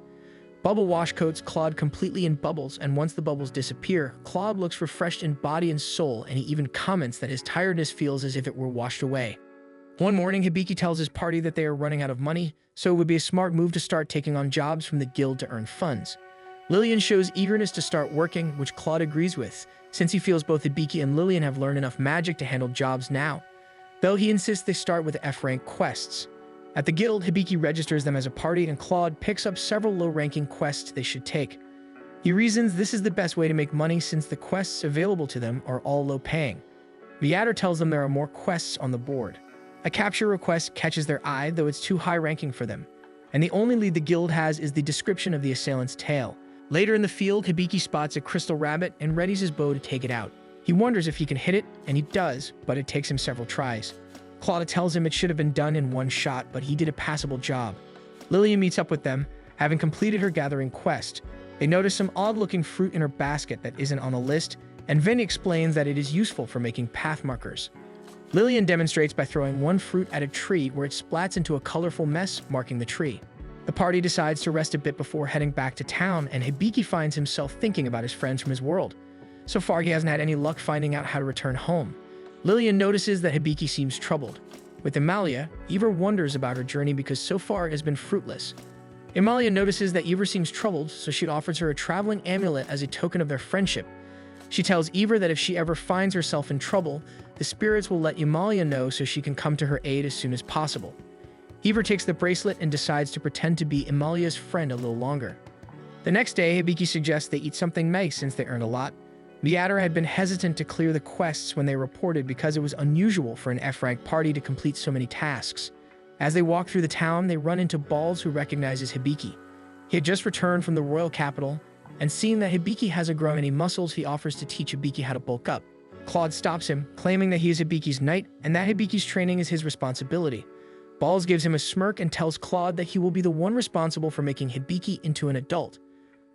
Bubble Wash coats Claude completely in bubbles, and once the bubbles disappear, Claude looks refreshed in body and soul, and he even comments that his tiredness feels as if it were washed away. One morning, Hibiki tells his party that they are running out of money, so it would be a smart move to start taking on jobs from the guild to earn funds. Lillian shows eagerness to start working, which Claude agrees with, since he feels both Hibiki and Lillian have learned enough magic to handle jobs now, though he insists they start with F-rank quests. At the guild, Hibiki registers them as a party, and Claude picks up several low-ranking quests they should take. He reasons this is the best way to make money since the quests available to them are all low-paying. The adder tells them there are more quests on the board. A capture request catches their eye, though it's too high-ranking for them, and the only lead the guild has is the description of the assailant's tail. Later in the field, Hibiki spots a crystal rabbit and readies his bow to take it out. He wonders if he can hit it, and he does, but it takes him several tries. Claudia tells him it should have been done in one shot, but he did a passable job. Lillian meets up with them, having completed her gathering quest. They notice some odd-looking fruit in her basket that isn't on the list, and Vinny explains that it is useful for making path markers. Lillian demonstrates by throwing one fruit at a tree where it splats into a colorful mess, marking the tree. The party decides to rest a bit before heading back to town, and Hibiki finds himself thinking about his friends from his world. So far, he hasn't had any luck finding out how to return home. Lillian notices that Hibiki seems troubled. With Amalia, Eva wonders about her journey because so far it has been fruitless. Amalia notices that Eva seems troubled, so she offers her a traveling amulet as a token of their friendship. She tells Eva that if she ever finds herself in trouble, the spirits will let Amalia know so she can come to her aid as soon as possible. Eva takes the bracelet and decides to pretend to be Amalia's friend a little longer. The next day, Hibiki suggests they eat something nice since they earned a lot. The adder had been hesitant to clear the quests when they reported because it was unusual for an F-rank party to complete so many tasks. As they walk through the town, they run into Balls, who recognizes Hibiki. He had just returned from the royal capital, and seeing that Hibiki hasn't grown any muscles, he offers to teach Hibiki how to bulk up. Claude stops him, claiming that he is Hibiki's knight and that Hibiki's training is his responsibility. Balls gives him a smirk and tells Claude that he will be the one responsible for making Hibiki into an adult.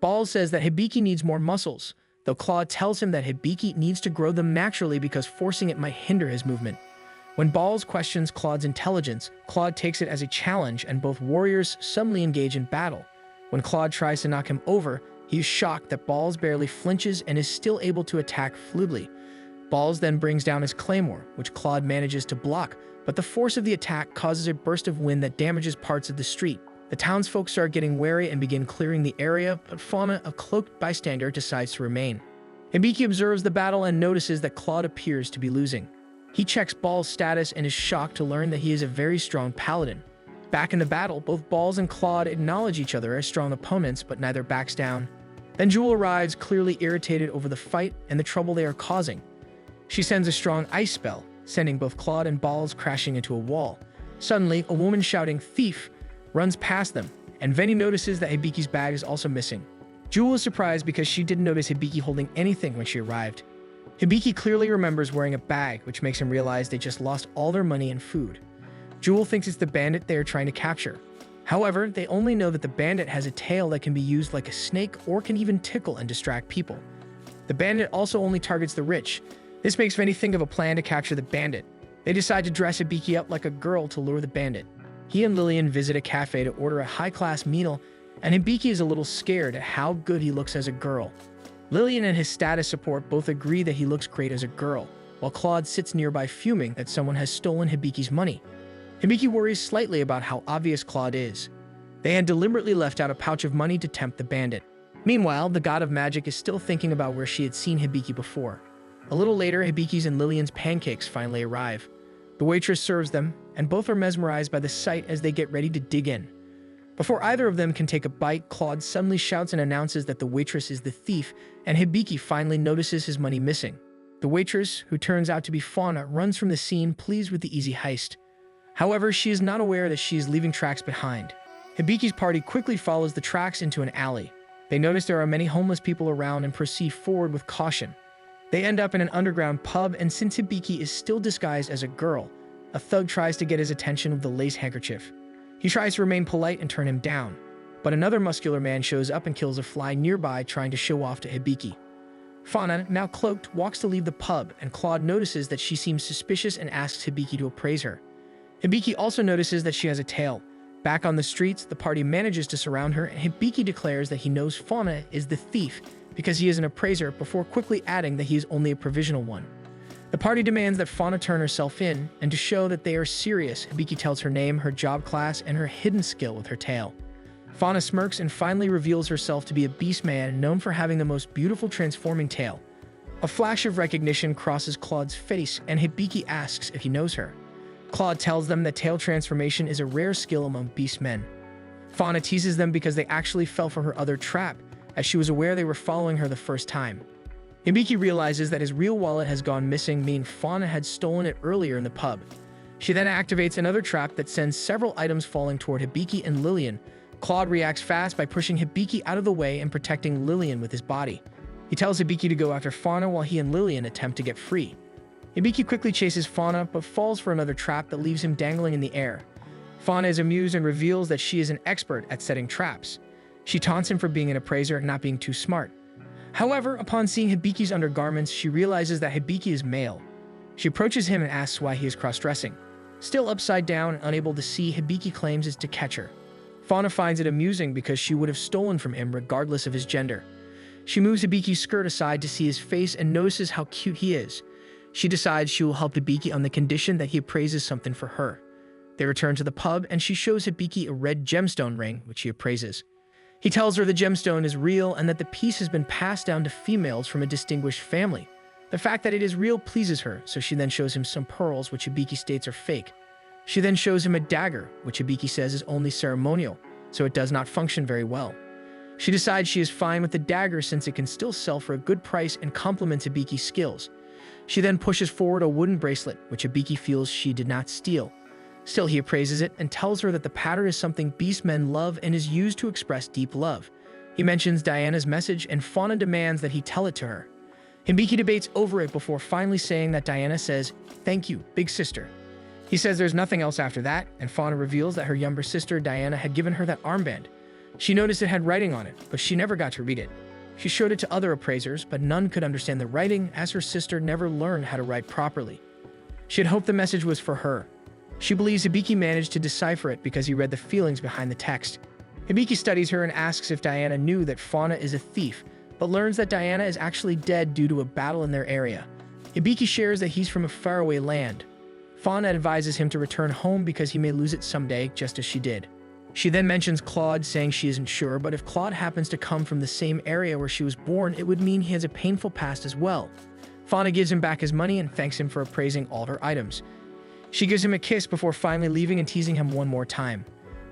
Balls says that Hibiki needs more muscles, though Claude tells him that Hibiki needs to grow them naturally because forcing it might hinder his movement. When Balls questions Claude's intelligence, Claude takes it as a challenge and both warriors suddenly engage in battle. When Claude tries to knock him over, he is shocked that Balls barely flinches and is still able to attack fluidly. Balls then brings down his claymore, which Claude manages to block, but the force of the attack causes a burst of wind that damages parts of the street. The townsfolk start getting wary and begin clearing the area, but Fauna, a cloaked bystander, decides to remain. Hibiki observes the battle and notices that Claude appears to be losing. He checks Balls' status and is shocked to learn that he is a very strong paladin. Back in the battle, both Balls and Claude acknowledge each other as strong opponents, but neither backs down. Then Jewel arrives, clearly irritated over the fight and the trouble they are causing. She sends a strong ice spell, sending both Claude and Balls crashing into a wall. Suddenly, a woman shouting "Thief!" runs past them, and Venny notices that Hibiki's bag is also missing. Jewel is surprised because she didn't notice Hibiki holding anything when she arrived. Hibiki clearly remembers wearing a bag, which makes him realize they just lost all their money and food. Jewel thinks it's the bandit they are trying to capture. However, they only know that the bandit has a tail that can be used like a snake or can even tickle and distract people. The bandit also only targets the rich. This makes Venny think of a plan to capture the bandit. They decide to dress Hibiki up like a girl to lure the bandit. He and Lillian visit a cafe to order a high-class meal, and Hibiki is a little scared at how good he looks as a girl. Lillian and his status support both agree that he looks great as a girl, while Claude sits nearby fuming that someone has stolen Hibiki's money. Hibiki worries slightly about how obvious Claude is. They had deliberately left out a pouch of money to tempt the bandit. Meanwhile, the god of magic is still thinking about where she had seen Hibiki before. A little later, Hibiki's and Lillian's pancakes finally arrive. The waitress serves them, and both are mesmerized by the sight as they get ready to dig in. Before either of them can take a bite, Claude suddenly shouts and announces that the waitress is the thief, and Hibiki finally notices his money missing. The waitress, who turns out to be Fauna, runs from the scene pleased with the easy heist. However, she is not aware that she is leaving tracks behind. Hibiki's party quickly follows the tracks into an alley. They notice there are many homeless people around and proceed forward with caution. They end up in an underground pub, and since Hibiki is still disguised as a girl, a thug tries to get his attention with the lace handkerchief. He tries to remain polite and turn him down, but another muscular man shows up and kills a fly nearby, trying to show off to Hibiki. Fauna, now cloaked, walks to leave the pub, and Claude notices that she seems suspicious and asks Hibiki to appraise her. Hibiki also notices that she has a tail. Back on the streets, the party manages to surround her, and Hibiki declares that he knows Fauna is the thief because he is an appraiser, before quickly adding that he is only a provisional one. The party demands that Fauna turn herself in, and to show that they are serious, Hibiki tells her name, her job class, and her hidden skill with her tail. Fauna smirks and finally reveals herself to be a beast man known for having the most beautiful transforming tail. A flash of recognition crosses Claude's face, and Hibiki asks if he knows her. Claude tells them that tail transformation is a rare skill among beast men. Fauna teases them because they actually fell for her other trap, as she was aware they were following her the first time. Hibiki realizes that his real wallet has gone missing, meaning Fauna had stolen it earlier in the pub. She then activates another trap that sends several items falling toward Hibiki and Lillian. Claude reacts fast by pushing Hibiki out of the way and protecting Lillian with his body. He tells Hibiki to go after Fauna while he and Lillian attempt to get free. Hibiki quickly chases Fauna, but falls for another trap that leaves him dangling in the air. Fauna is amused and reveals that she is an expert at setting traps. She taunts him for being an appraiser and not being too smart. However, upon seeing Hibiki's undergarments, she realizes that Hibiki is male. She approaches him and asks why he is cross-dressing. Still upside down and unable to see, Hibiki claims it's to catch her. Fauna finds it amusing because she would have stolen from him regardless of his gender. She moves Hibiki's skirt aside to see his face and notices how cute he is. She decides she will help Hibiki on the condition that he appraises something for her. They return to the pub and she shows Hibiki a red gemstone ring, which he appraises. He tells her the gemstone is real and that the piece has been passed down to females from a distinguished family. The fact that it is real pleases her, so she then shows him some pearls, which Hibiki states are fake. She then shows him a dagger, which Hibiki says is only ceremonial, so it does not function very well. She decides she is fine with the dagger since it can still sell for a good price and complements Hibiki's skills. She then pushes forward a wooden bracelet, which Hibiki feels she did not steal. Still, he appraises it and tells her that the pattern is something beastmen love and is used to express deep love. He mentions Diana's message and Fauna demands that he tell it to her. Hibiki debates over it before finally saying that Diana says, "Thank you, big sister." He says there's nothing else after that, and Fauna reveals that her younger sister Diana had given her that armband. She noticed it had writing on it, but she never got to read it. She showed it to other appraisers, but none could understand the writing as her sister never learned how to write properly. She had hoped the message was for her. She believes Hibiki managed to decipher it because he read the feelings behind the text. Hibiki studies her and asks if Diana knew that Fauna is a thief, but learns that Diana is actually dead due to a battle in their area. Hibiki shares that he's from a faraway land. Fauna advises him to return home because he may lose it someday, just as she did. She then mentions Claude, saying she isn't sure, but if Claude happens to come from the same area where she was born, it would mean he has a painful past as well. Fauna gives him back his money and thanks him for appraising all her items. She gives him a kiss before finally leaving and teasing him one more time.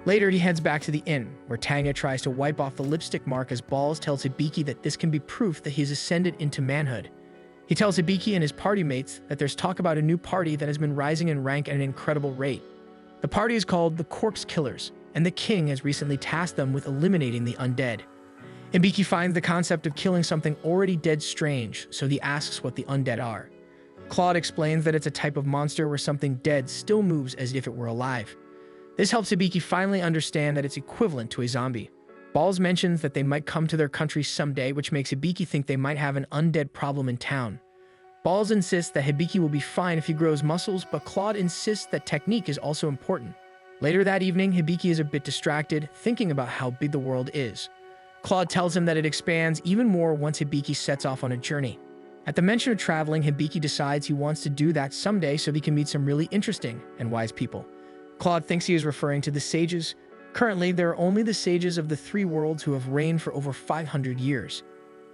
Later, he heads back to the inn, where Tanya tries to wipe off the lipstick mark as Balls tells Hibiki that this can be proof that he's ascended into manhood. He tells Hibiki and his party mates that there's talk about a new party that has been rising in rank at an incredible rate. The party is called the Corpse Killers, and the king has recently tasked them with eliminating the undead. Hibiki finds the concept of killing something already dead strange, so he asks what the undead are. Claude explains that it's a type of monster where something dead still moves as if it were alive. This helps Hibiki finally understand that it's equivalent to a zombie. Balls mentions that they might come to their country someday, which makes Hibiki think they might have an undead problem in town. Balls insists that Hibiki will be fine if he grows muscles, but Claude insists that technique is also important. Later that evening, Hibiki is a bit distracted, thinking about how big the world is. Claude tells him that it expands even more once Hibiki sets off on a journey. At the mention of traveling, Hibiki decides he wants to do that someday so he can meet some really interesting and wise people. Claude thinks he is referring to the sages. Currently, there are only the sages of the three worlds who have reigned for over 500 years.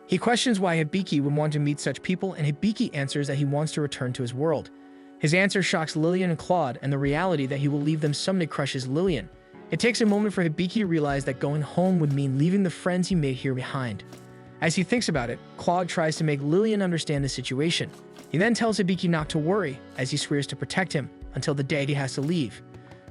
He questions why Hibiki would want to meet such people, and Hibiki answers that he wants to return to his world. His answer shocks Lillian and Claude, and the reality that he will leave them someday crushes Lillian. It takes a moment for Hibiki to realize that going home would mean leaving the friends he made here behind. As he thinks about it, Claude tries to make Lillian understand the situation. He then tells Hibiki not to worry, as he swears to protect him until the day he has to leave.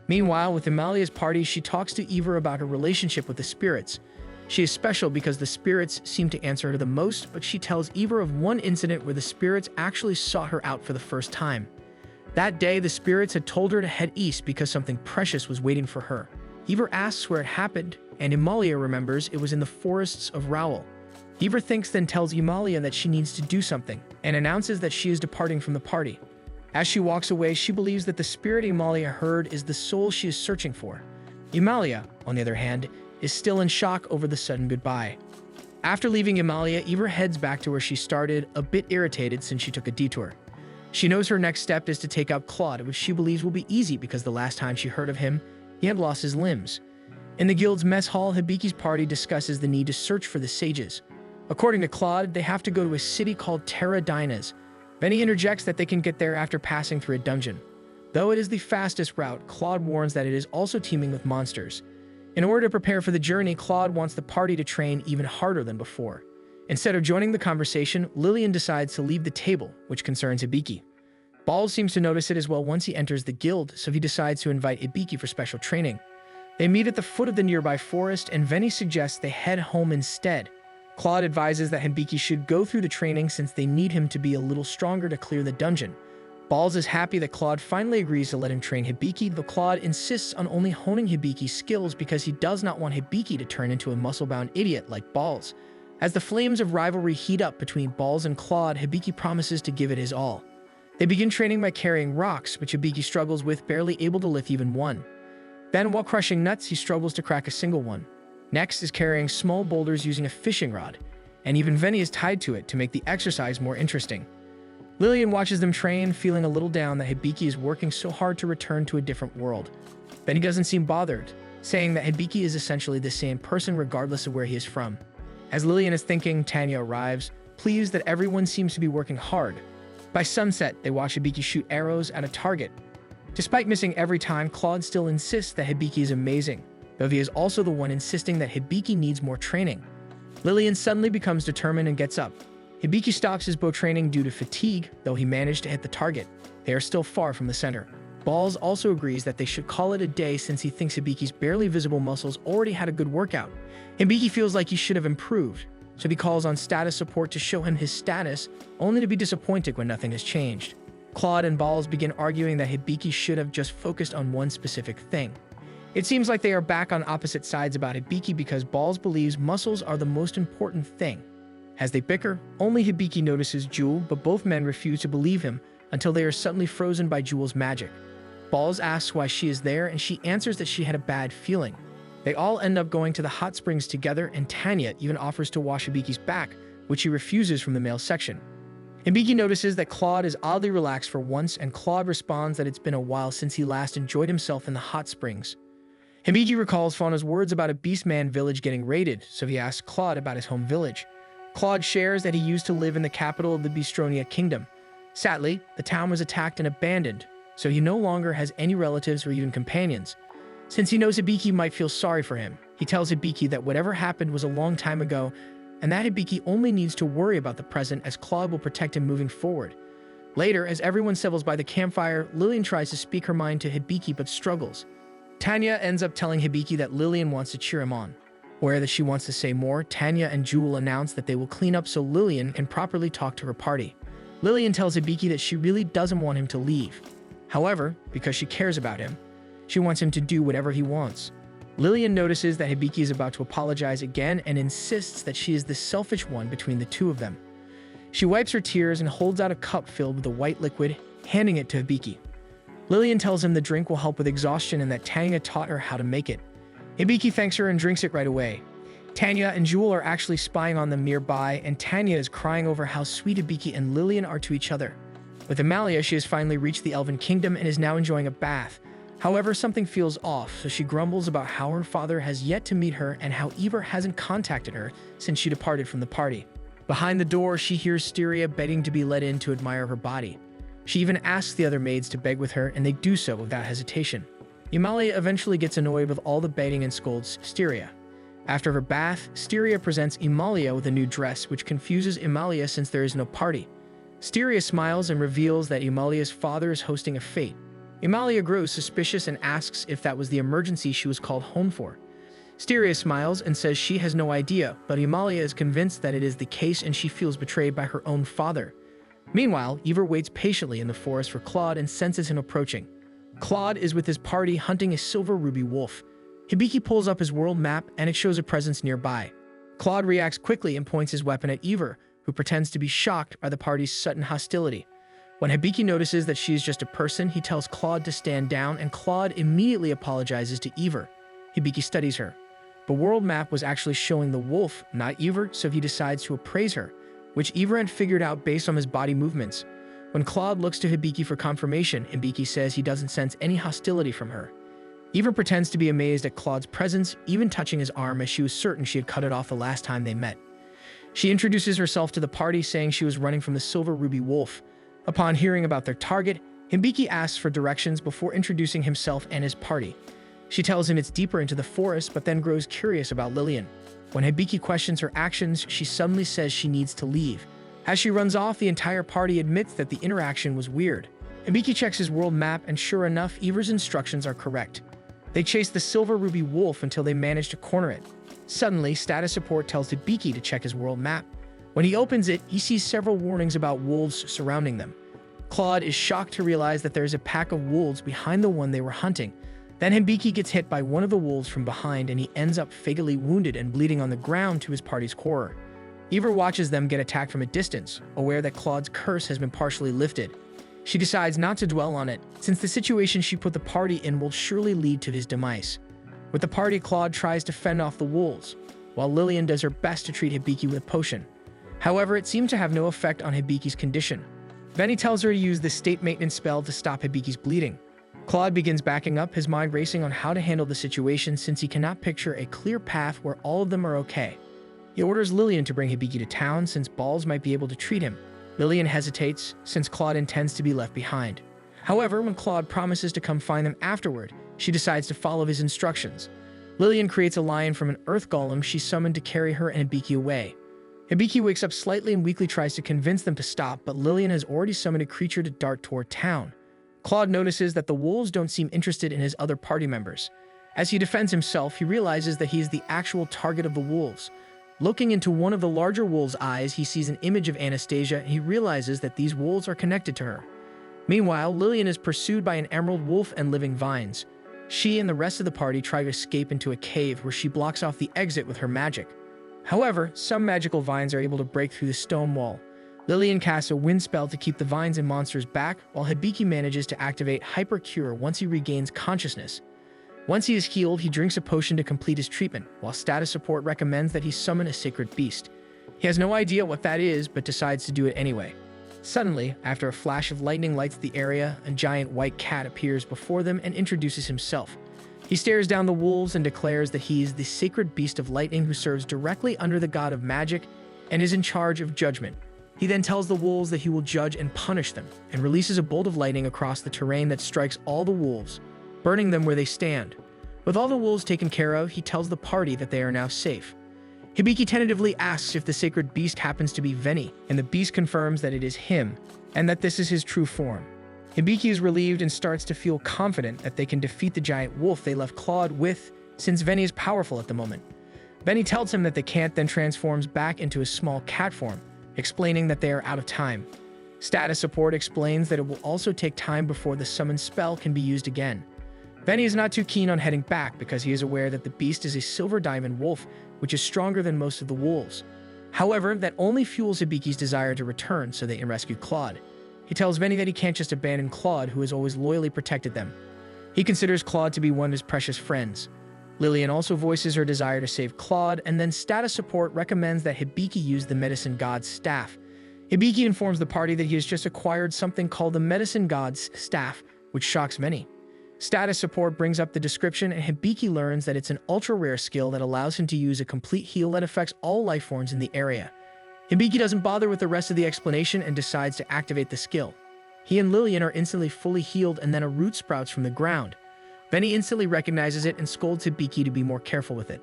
Meanwhile, with Amalia's party, she talks to Eva about her relationship with the spirits. She is special because the spirits seem to answer her the most, but she tells Eva of one incident where the spirits actually sought her out for the first time. That day, the spirits had told her to head east because something precious was waiting for her. Eva asks where it happened, and Amalia remembers it was in the forests of Rowell. Eva thinks, then tells Amalia that she needs to do something, and announces that she is departing from the party. As she walks away, she believes that the spirit Amalia heard is the soul she is searching for. Amalia, on the other hand, is still in shock over the sudden goodbye. After leaving Amalia, Eva heads back to where she started, a bit irritated since she took a detour. She knows her next step is to take out Claude, which she believes will be easy because the last time she heard of him, he had lost his limbs. In the guild's mess hall, Hibiki's party discusses the need to search for the sages. According to Claude, they have to go to a city called Terra Dinas. Then he interjects that they can get there after passing through a dungeon. Though it is the fastest route, Claude warns that it is also teeming with monsters. In order to prepare for the journey, Claude wants the party to train even harder than before. Instead of joining the conversation, Lillian decides to leave the table, which concerns Hibiki. Balls seems to notice it as well once he enters the guild, so he decides to invite Hibiki for special training. They meet at the foot of the nearby forest, and Veni suggests they head home instead. Claude advises that Hibiki should go through the training since they need him to be a little stronger to clear the dungeon. Balls is happy that Claude finally agrees to let him train Hibiki, though Claude insists on only honing Hibiki's skills because he does not want Hibiki to turn into a muscle-bound idiot like Balls. As the flames of rivalry heat up between Balls and Claude, Hibiki promises to give it his all. They begin training by carrying rocks, which Hibiki struggles with, barely able to lift even one. Then, while crushing nuts, he struggles to crack a single one. Next is carrying small boulders using a fishing rod, and even Veni is tied to it to make the exercise more interesting. Lillian watches them train, feeling a little down that Hibiki is working so hard to return to a different world. Veni doesn't seem bothered, saying that Hibiki is essentially the same person regardless of where he is from. As Lillian is thinking, Tanya arrives, pleased that everyone seems to be working hard. By sunset, they watch Hibiki shoot arrows at a target. Despite missing every time, Claude still insists that Hibiki is amazing, though he is also the one insisting that Hibiki needs more training. Lillian suddenly becomes determined and gets up. Hibiki stops his bow training due to fatigue, though he managed to hit the target. They are still far from the center. Balls also agrees that they should call it a day since he thinks Hibiki's barely visible muscles already had a good workout. Hibiki feels like he should have improved, so he calls on status support to show him his status, only to be disappointed when nothing has changed. Claude and Balls begin arguing that Hibiki should have just focused on one specific thing. It seems like they are back on opposite sides about Hibiki because Balls believes muscles are the most important thing. As they bicker, only Hibiki notices Jewel, but both men refuse to believe him until they are suddenly frozen by Jewel's magic. Balls asks why she is there, and she answers that she had a bad feeling. They all end up going to the hot springs together, and Tanya even offers to wash Hibiki's back, which he refuses from the male section. Hibiki notices that Claude is oddly relaxed for once, and Claude responds that it's been a while since he last enjoyed himself in the hot springs. Hibiki recalls Fauna's words about a Beastman village getting raided, so he asks Claude about his home village. Claude shares that he used to live in the capital of the Bistronia kingdom. Sadly, the town was attacked and abandoned, so he no longer has any relatives or even companions. Since he knows Hibiki might feel sorry for him, he tells Hibiki that whatever happened was a long time ago, and that Hibiki only needs to worry about the present as Claude will protect him moving forward. Later, as everyone settles by the campfire, Lillian tries to speak her mind to Hibiki but struggles. Tanya ends up telling Hibiki that Lillian wants to cheer him on. Aware that she wants to say more, Tanya and Jewel announce that they will clean up so Lillian can properly talk to her party. Lillian tells Hibiki that she really doesn't want him to leave. However, because she cares about him, she wants him to do whatever he wants. Lillian notices that Hibiki is about to apologize again and insists that she is the selfish one between the two of them. She wipes her tears and holds out a cup filled with a white liquid, handing it to Hibiki. Lillian tells him the drink will help with exhaustion and that Tanya taught her how to make it. Hibiki thanks her and drinks it right away. Tanya and Jewel are actually spying on them nearby, and Tanya is crying over how sweet Hibiki and Lillian are to each other. With Amalia, she has finally reached the Elven Kingdom and is now enjoying a bath. However, something feels off, so she grumbles about how her father has yet to meet her and how Eivor hasn't contacted her since she departed from the party. Behind the door, she hears Styria begging to be let in to admire her body. She even asks the other maids to beg with her, and they do so without hesitation. Amalia eventually gets annoyed with all the begging and scolds Styria. After her bath, Styria presents Amalia with a new dress, which confuses Amalia since there is no party. Styria smiles and reveals that Amalia's father is hosting a fete. Amalia grows suspicious and asks if that was the emergency she was called home for. Styria smiles and says she has no idea, but Amalia is convinced that it is the case and she feels betrayed by her own father. Meanwhile, Eivor waits patiently in the forest for Claude and senses him approaching. Claude is with his party hunting a silver ruby wolf. Hibiki pulls up his world map and it shows a presence nearby. Claude reacts quickly and points his weapon at Eivor, who pretends to be shocked by the party's sudden hostility. When Hibiki notices that she is just a person, he tells Claude to stand down, and Claude immediately apologizes to Eivor. Hibiki studies her. The world map was actually showing the wolf, not Eivor, so he decides to appraise her, which Eivor had figured out based on his body movements. When Claude looks to Hibiki for confirmation, Hibiki says he doesn't sense any hostility from her. Eivor pretends to be amazed at Claude's presence, even touching his arm as she was certain she had cut it off the last time they met. She introduces herself to the party, saying she was running from the silver ruby wolf. Upon hearing about their target, Hibiki asks for directions before introducing himself and his party. She tells him it's deeper into the forest, but then grows curious about Lillian. When Hibiki questions her actions, she suddenly says she needs to leave. As she runs off, the entire party admits that the interaction was weird. Hibiki checks his world map, and sure enough, Ivar's instructions are correct. They chase the silver ruby wolf until they manage to corner it. Suddenly, status support tells Hibiki to check his world map. When he opens it, he sees several warnings about wolves surrounding them. Claude is shocked to realize that there is a pack of wolves behind the one they were hunting. Then Hibiki gets hit by one of the wolves from behind, and he ends up fatally wounded and bleeding on the ground to his party's horror. Ivar watches them get attacked from a distance, aware that Claude's curse has been partially lifted. She decides not to dwell on it, since the situation she put the party in will surely lead to his demise. With the party, Claude tries to fend off the wolves, while Lillian does her best to treat Hibiki with a potion. However, it seems to have no effect on Hibiki's condition. Veni tells her to use the state maintenance spell to stop Hibiki's bleeding. Claude begins backing up, his mind racing on how to handle the situation since he cannot picture a clear path where all of them are okay. He orders Lillian to bring Hibiki to town since Balls might be able to treat him. Lillian hesitates since Claude intends to be left behind. However, when Claude promises to come find them afterward, she decides to follow his instructions. Lillian creates a lion from an earth golem she summoned to carry her and Hibiki away. Hibiki wakes up slightly and weakly tries to convince them to stop, but Lillian has already summoned a creature to dart toward town. Claude notices that the wolves don't seem interested in his other party members. As he defends himself, he realizes that he is the actual target of the wolves. Looking into one of the larger wolves' eyes, he sees an image of Anastasia, and he realizes that these wolves are connected to her. Meanwhile, Lillian is pursued by an emerald wolf and living vines. She and the rest of the party try to escape into a cave where she blocks off the exit with her magic. However, some magical vines are able to break through the stone wall. Lillian casts a wind spell to keep the vines and monsters back, while Hibiki manages to activate Hyper Cure once he regains consciousness. Once he is healed, he drinks a potion to complete his treatment, while status support recommends that he summon a sacred beast. He has no idea what that is, but decides to do it anyway. Suddenly, after a flash of lightning lights the area, a giant white cat appears before them and introduces himself. He stares down the wolves and declares that he is the sacred beast of lightning who serves directly under the god of magic and is in charge of judgment. He then tells the wolves that he will judge and punish them, and releases a bolt of lightning across the terrain that strikes all the wolves, burning them where they stand. With all the wolves taken care of, he tells the party that they are now safe. Hibiki tentatively asks if the sacred beast happens to be Veni, and the beast confirms that it is him, and that this is his true form. Hibiki is relieved and starts to feel confident that they can defeat the giant wolf they left Claude with, since Veni is powerful at the moment. Veni tells him that they can't, then transforms back into a small cat form, explaining that they are out of time. Status support explains that it will also take time before the summoned spell can be used again. Veni is not too keen on heading back because he is aware that the beast is a silver diamond wolf, which is stronger than most of the wolves. However, that only fuels Hibiki's desire to return so they can rescue Claude. He tells Veni that he can't just abandon Claude, who has always loyally protected them. He considers Claude to be one of his precious friends. Lillian also voices her desire to save Claude, and then status support recommends that Hibiki use the medicine god's staff. Hibiki informs the party that he has just acquired something called the medicine god's staff, which shocks many. Status support brings up the description, and Hibiki learns that it's an ultra-rare skill that allows him to use a complete heal that affects all life forms in the area. Hibiki doesn't bother with the rest of the explanation and decides to activate the skill. He and Lillian are instantly fully healed, and then a root sprouts from the ground. Veni instantly recognizes it and scolds Hibiki to be more careful with it.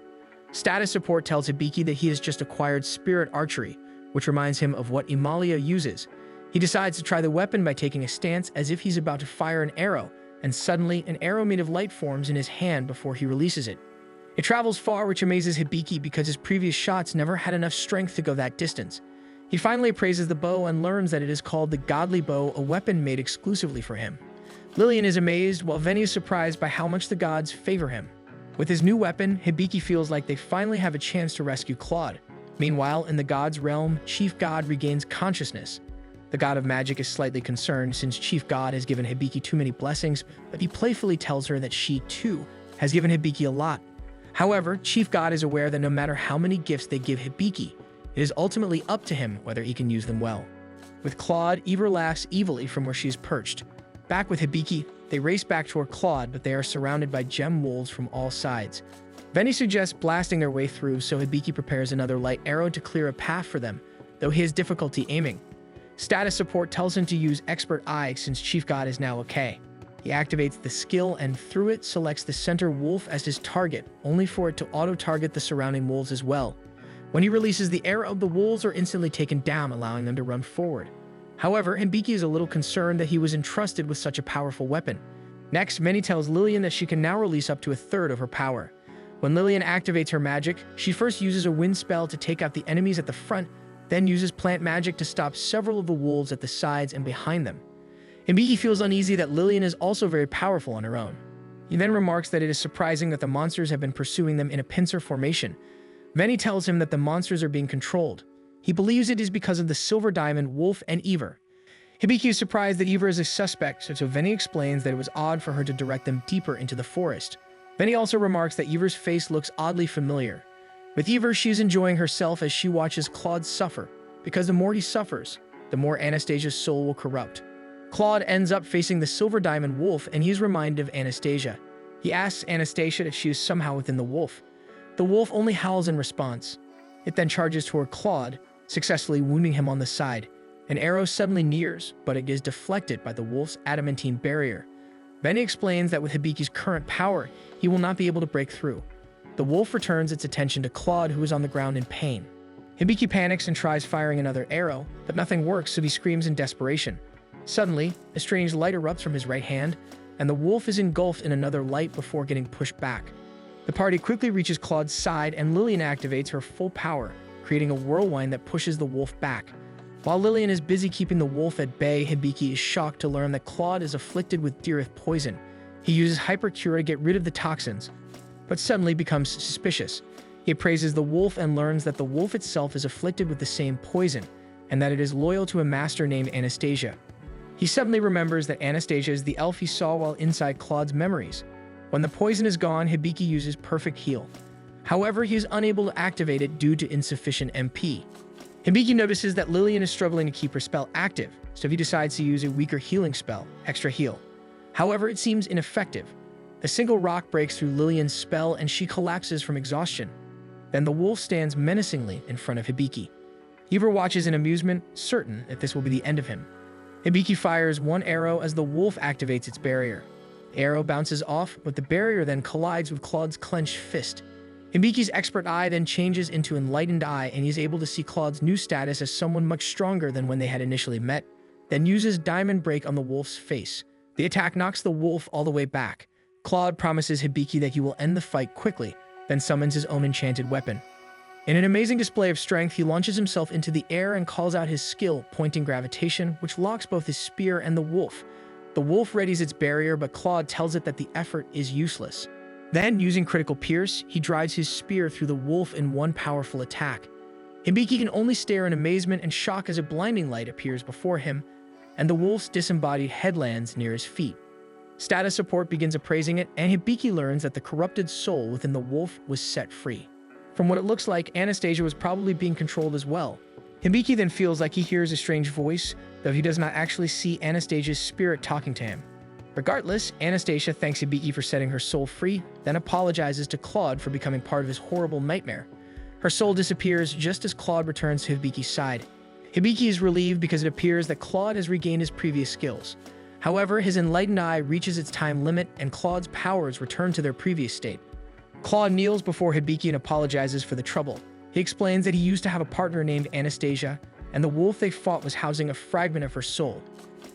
Status support tells Hibiki that he has just acquired spirit archery, which reminds him of what Imalia uses. He decides to try the weapon by taking a stance as if he's about to fire an arrow, and suddenly an arrow made of light forms in his hand before he releases it. It travels far, which amazes Hibiki because his previous shots never had enough strength to go that distance. He finally appraises the bow and learns that it is called the Godly Bow, a weapon made exclusively for him. Lillian is amazed, while Veni is surprised by how much the gods favor him. With his new weapon, Hibiki feels like they finally have a chance to rescue Claude. Meanwhile, in the gods' realm, Chief God regains consciousness. The god of magic is slightly concerned since Chief God has given Hibiki too many blessings, but he playfully tells her that she, too, has given Hibiki a lot. However, Chief God is aware that no matter how many gifts they give Hibiki, it is ultimately up to him whether he can use them well. With Claude, Eva laughs evilly from where she is perched. Back with Hibiki, they race back toward Claude, but they are surrounded by gem wolves from all sides. Veni suggests blasting their way through, so Hibiki prepares another light arrow to clear a path for them, though he has difficulty aiming. Status support tells him to use Expert Eye since Chief God is now okay. He activates the skill and through it selects the center wolf as his target, only for it to auto-target the surrounding wolves as well. When he releases the arrow, the wolves are instantly taken down, allowing them to run forward. However, Hibiki is a little concerned that he was entrusted with such a powerful weapon. Next, Many tells Lillian that she can now release up to a third of her power. When Lillian activates her magic, she first uses a wind spell to take out the enemies at the front, then uses plant magic to stop several of the wolves at the sides and behind them. Hibiki feels uneasy that Lillian is also very powerful on her own. He then remarks that it is surprising that the monsters have been pursuing them in a pincer formation. Veni tells him that the monsters are being controlled. He believes it is because of the Silver Diamond, Wolf, and Ever. Hibiki is surprised that Ever is a suspect, so Veni explains that it was odd for her to direct them deeper into the forest. Veni also remarks that Ever's face looks oddly familiar. With Ever, she is enjoying herself as she watches Claude suffer, because the more he suffers, the more Anastasia's soul will corrupt. Claude ends up facing the Silver Diamond Wolf, and he is reminded of Anastasia. He asks Anastasia if she is somehow within the wolf. The wolf only howls in response. It then charges toward Claude, successfully wounding him on the side. An arrow suddenly nears, but it is deflected by the wolf's adamantine barrier. Veni explains that with Hibiki's current power, he will not be able to break through. The wolf returns its attention to Claude, who is on the ground in pain. Hibiki panics and tries firing another arrow, but nothing works, so he screams in desperation. Suddenly, a strange light erupts from his right hand, and the wolf is engulfed in another light before getting pushed back. The party quickly reaches Claude's side, and Lillian activates her full power, creating a whirlwind that pushes the wolf back. While Lillian is busy keeping the wolf at bay, Hibiki is shocked to learn that Claude is afflicted with Dirith poison. He uses Hypercure to get rid of the toxins, but suddenly becomes suspicious. He appraises the wolf and learns that the wolf itself is afflicted with the same poison, and that it is loyal to a master named Anastasia. He suddenly remembers that Anastasia is the elf he saw while inside Claude's memories. When the poison is gone, Hibiki uses Perfect Heal. However, he is unable to activate it due to insufficient MP. Hibiki notices that Lillian is struggling to keep her spell active, so he decides to use a weaker healing spell, Extra Heal. However, it seems ineffective. A single rock breaks through Lillian's spell and she collapses from exhaustion. Then the wolf stands menacingly in front of Hibiki. Ever watches in amusement, certain that this will be the end of him. Hibiki fires one arrow as the wolf activates its barrier. The arrow bounces off, but the barrier then collides with Claude's clenched fist. Hibiki's expert eye then changes into Enlightened Eye, and he is able to see Claude's new status as someone much stronger than when they had initially met, then uses Diamond Break on the wolf's face. The attack knocks the wolf all the way back. Claude promises Hibiki that he will end the fight quickly, then summons his own enchanted weapon. In an amazing display of strength, he launches himself into the air and calls out his skill, Pointing Gravitation, which locks both his spear and the wolf. The wolf readies its barrier, but Claude tells it that the effort is useless. Then, using Critical Pierce, he drives his spear through the wolf in one powerful attack. Hibiki can only stare in amazement and shock as a blinding light appears before him, and the wolf's disembodied head lands near his feet. Status support begins appraising it, and Hibiki learns that the corrupted soul within the wolf was set free. From what it looks like, Anastasia was probably being controlled as well. Hibiki then feels like he hears a strange voice, though he does not actually see Anastasia's spirit talking to him. Regardless, Anastasia thanks Hibiki for setting her soul free, then apologizes to Claude for becoming part of his horrible nightmare. Her soul disappears just as Claude returns to Hibiki's side. Hibiki is relieved because it appears that Claude has regained his previous skills. However, his Enlightened Eye reaches its time limit and Claude's powers return to their previous state. Claude kneels before Hibiki and apologizes for the trouble. He explains that he used to have a partner named Anastasia, and the wolf they fought was housing a fragment of her soul.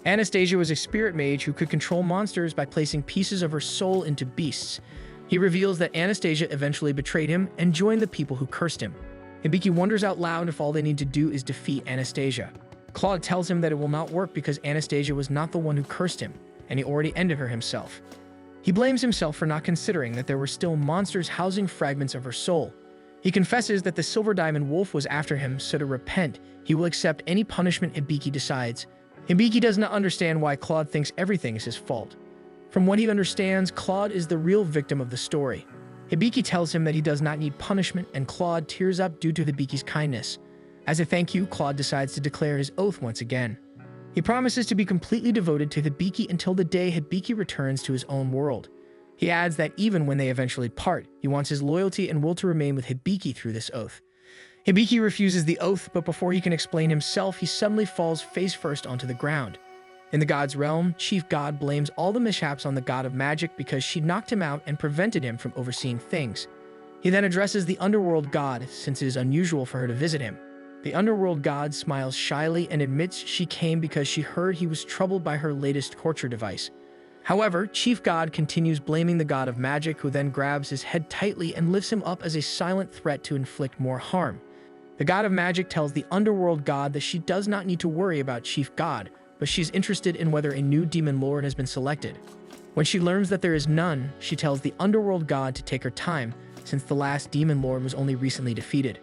Anastasia was a spirit mage who could control monsters by placing pieces of her soul into beasts. He reveals that Anastasia eventually betrayed him and joined the people who cursed him. Hibiki wonders out loud if all they need to do is defeat Anastasia. Claude tells him that it will not work because Anastasia was not the one who cursed him, and he already ended her himself. He blames himself for not considering that there were still monsters housing fragments of her soul. He confesses that the Silver Diamond Wolf was after him, so to repent, he will accept any punishment Hibiki decides. Hibiki does not understand why Claude thinks everything is his fault. From what he understands, Claude is the real victim of the story. Hibiki tells him that he does not need punishment, and Claude tears up due to Hibiki's kindness. As a thank you, Claude decides to declare his oath once again. He promises to be completely devoted to Hibiki until the day Hibiki returns to his own world. He adds that even when they eventually part, he wants his loyalty and will to remain with Hibiki through this oath. Hibiki refuses the oath, but before he can explain himself, he suddenly falls face first onto the ground. In the god's realm, Chief God blames all the mishaps on the god of magic because she knocked him out and prevented him from overseeing things. He then addresses the underworld god since it is unusual for her to visit him. The underworld god smiles shyly and admits she came because she heard he was troubled by her latest torture device. However, Chief God continues blaming the god of magic, who then grabs his head tightly and lifts him up as a silent threat to inflict more harm. The god of magic tells the underworld god that she does not need to worry about Chief God, but she's interested in whether a new demon lord has been selected. When she learns that there is none, she tells the underworld god to take her time, since the last demon lord was only recently defeated.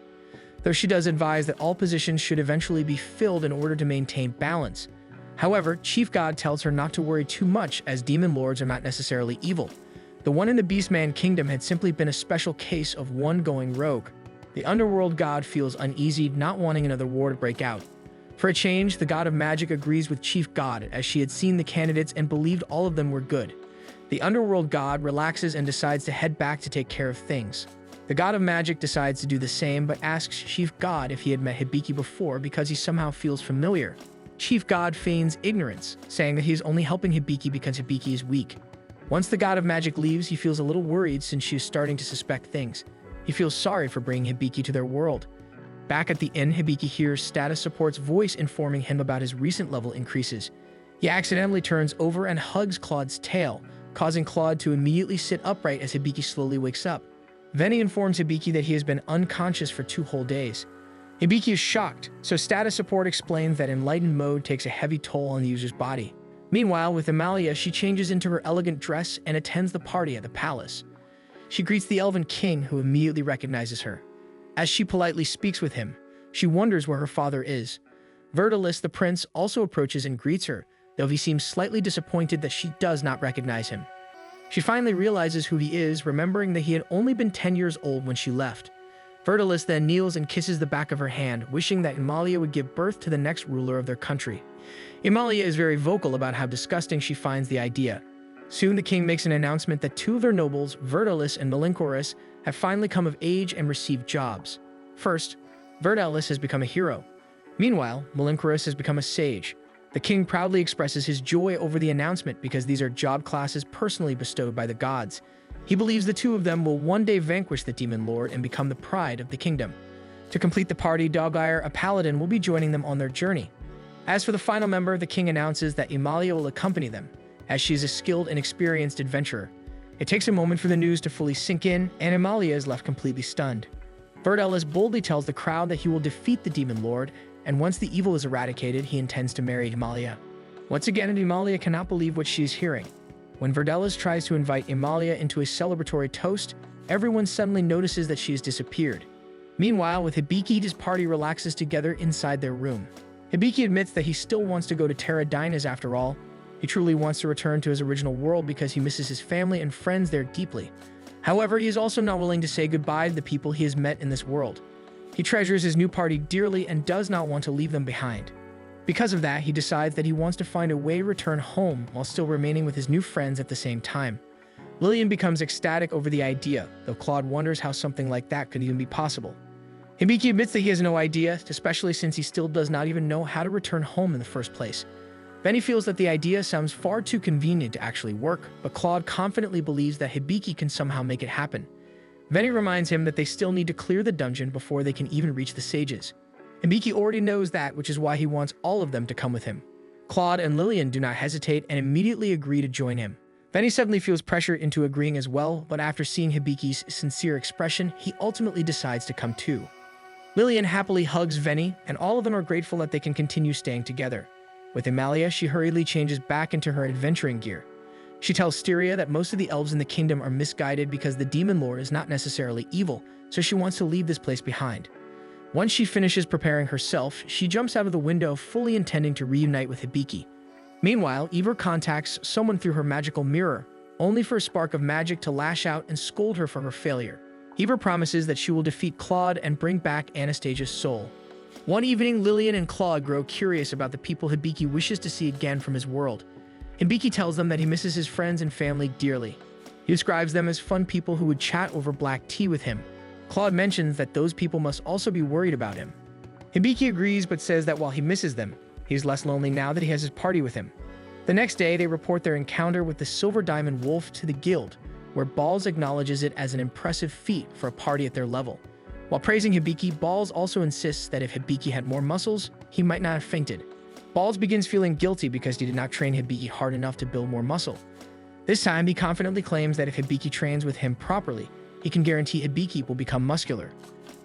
Though she does advise that all positions should eventually be filled in order to maintain balance. However, Chief God tells her not to worry too much, as demon lords are not necessarily evil. The one in the Beastman Kingdom had simply been a special case of one going rogue. The underworld god feels uneasy, not wanting another war to break out. For a change, the god of magic agrees with Chief God, as she had seen the candidates and believed all of them were good. The underworld god relaxes and decides to head back to take care of things. The god of magic decides to do the same, but asks Chief God if he had met Hibiki before because he somehow feels familiar. Chief God feigns ignorance, saying that he is only helping Hibiki because Hibiki is weak. Once the god of magic leaves, he feels a little worried since she is starting to suspect things. He feels sorry for bringing Hibiki to their world. Back at the inn, Hibiki hears Status Support's voice informing him about his recent level increases. He accidentally turns over and hugs Claude's tail, causing Claude to immediately sit upright as Hibiki slowly wakes up. Veni informs Hibiki that he has been unconscious for 2 whole days. Hibiki is shocked, so Status Support explains that enlightened mode takes a heavy toll on the user's body. Meanwhile, with Amalia, she changes into her elegant dress and attends the party at the palace. She greets the Elven King, who immediately recognizes her. As she politely speaks with him, she wonders where her father is. Vertilis, the prince, also approaches and greets her, though he seems slightly disappointed that she does not recognize him. She finally realizes who he is, remembering that he had only been 10 years old when she left. Vertilis then kneels and kisses the back of her hand, wishing that Amalia would give birth to the next ruler of their country. Amalia is very vocal about how disgusting she finds the idea. Soon the king makes an announcement that 2 of their nobles, Vertilis and Malincorus, have finally come of age and received jobs. First, Vertilis has become a hero. Meanwhile, Malincorus has become a sage. The king proudly expresses his joy over the announcement because these are job classes personally bestowed by the gods. He believes the 2 of them will one day vanquish the demon lord and become the pride of the kingdom. To complete the party, Dogire, a paladin, will be joining them on their journey. As for the final member, the king announces that Amalia will accompany them, as she is a skilled and experienced adventurer. It takes a moment for the news to fully sink in, and Amalia is left completely stunned. Vertilis boldly tells the crowd that he will defeat the demon lord, and once the evil is eradicated, he intends to marry Amalia. Once again, Amalia cannot believe what she is hearing. When Vertilis tries to invite Amalia into a celebratory toast, everyone suddenly notices that she has disappeared. Meanwhile, with Hibiki, his party relaxes together inside their room. Hibiki admits that he still wants to go to Terra Dinas after all. He truly wants to return to his original world because he misses his family and friends there deeply. However, he is also not willing to say goodbye to the people he has met in this world. He treasures his new party dearly and does not want to leave them behind. Because of that, he decides that he wants to find a way to return home while still remaining with his new friends at the same time. Lillian becomes ecstatic over the idea, though Claude wonders how something like that could even be possible. Hibiki admits that he has no idea, especially since he still does not even know how to return home in the first place. Benny feels that the idea sounds far too convenient to actually work, but Claude confidently believes that Hibiki can somehow make it happen. Benny reminds him that they still need to clear the dungeon before they can even reach the sages. Hibiki already knows that, which is why he wants all of them to come with him. Claude and Lillian do not hesitate and immediately agree to join him. Benny suddenly feels pressure into agreeing as well, but after seeing Hibiki's sincere expression, he ultimately decides to come too. Lillian happily hugs Veni, and all of them are grateful that they can continue staying together. With Amalia, she hurriedly changes back into her adventuring gear. She tells Styria that most of the elves in the kingdom are misguided because the demon lord is not necessarily evil, so she wants to leave this place behind. Once she finishes preparing herself, she jumps out of the window, fully intending to reunite with Hibiki. Meanwhile, Ivor contacts someone through her magical mirror, only for a spark of magic to lash out and scold her for her failure. Ivor promises that she will defeat Claude and bring back Anastasia's soul. One evening, Lillian and Claude grow curious about the people Hibiki wishes to see again from his world. Hibiki tells them that he misses his friends and family dearly. He describes them as fun people who would chat over black tea with him. Claude mentions that those people must also be worried about him. Hibiki agrees but says that while he misses them, he is less lonely now that he has his party with him. The next day, they report their encounter with the Silver Diamond Wolf to the guild, where Balls acknowledges it as an impressive feat for a party at their level. While praising Hibiki, Balls also insists that if Hibiki had more muscles, he might not have fainted. Balls begins feeling guilty because he did not train Hibiki hard enough to build more muscle. This time, he confidently claims that if Hibiki trains with him properly, he can guarantee Hibiki will become muscular.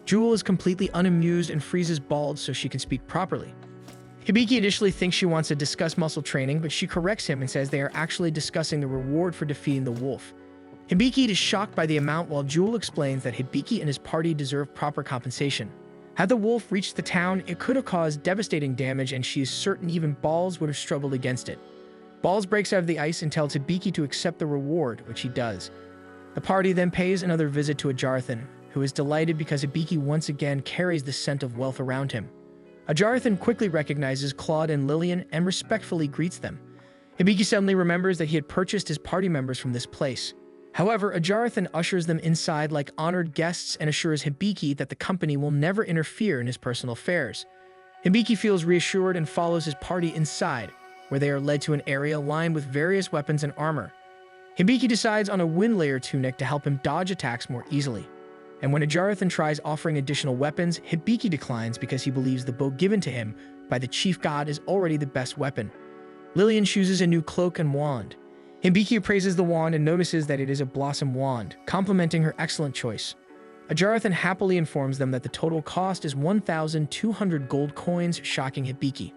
Jewel is completely unamused and freezes Balls so she can speak properly. Hibiki initially thinks she wants to discuss muscle training, but she corrects him and says they are actually discussing the reward for defeating the wolf. Hibiki is shocked by the amount, while Jewel explains that Hibiki and his party deserve proper compensation. Had the wolf reached the town, it could have caused devastating damage, and she is certain even Balls would have struggled against it. Balls breaks out of the ice and tells Hibiki to accept the reward, which he does. The party then pays another visit to Ajarathan, who is delighted because Hibiki once again carries the scent of wealth around him. Ajarathan quickly recognizes Claude and Lillian and respectfully greets them. Hibiki suddenly remembers that he had purchased his party members from this place. However, Ajarathan ushers them inside like honored guests and assures Hibiki that the company will never interfere in his personal affairs. Hibiki feels reassured and follows his party inside, where they are led to an area lined with various weapons and armor. Hibiki decides on a wind layer tunic to help him dodge attacks more easily. And when Ajarathan tries offering additional weapons, Hibiki declines because he believes the bow given to him by the chief god is already the best weapon. Lillian chooses a new cloak and wand. Hibiki appraises the wand and notices that it is a blossom wand, complimenting her excellent choice. Ajarathan happily informs them that the total cost is 1,200 gold coins, shocking Hibiki.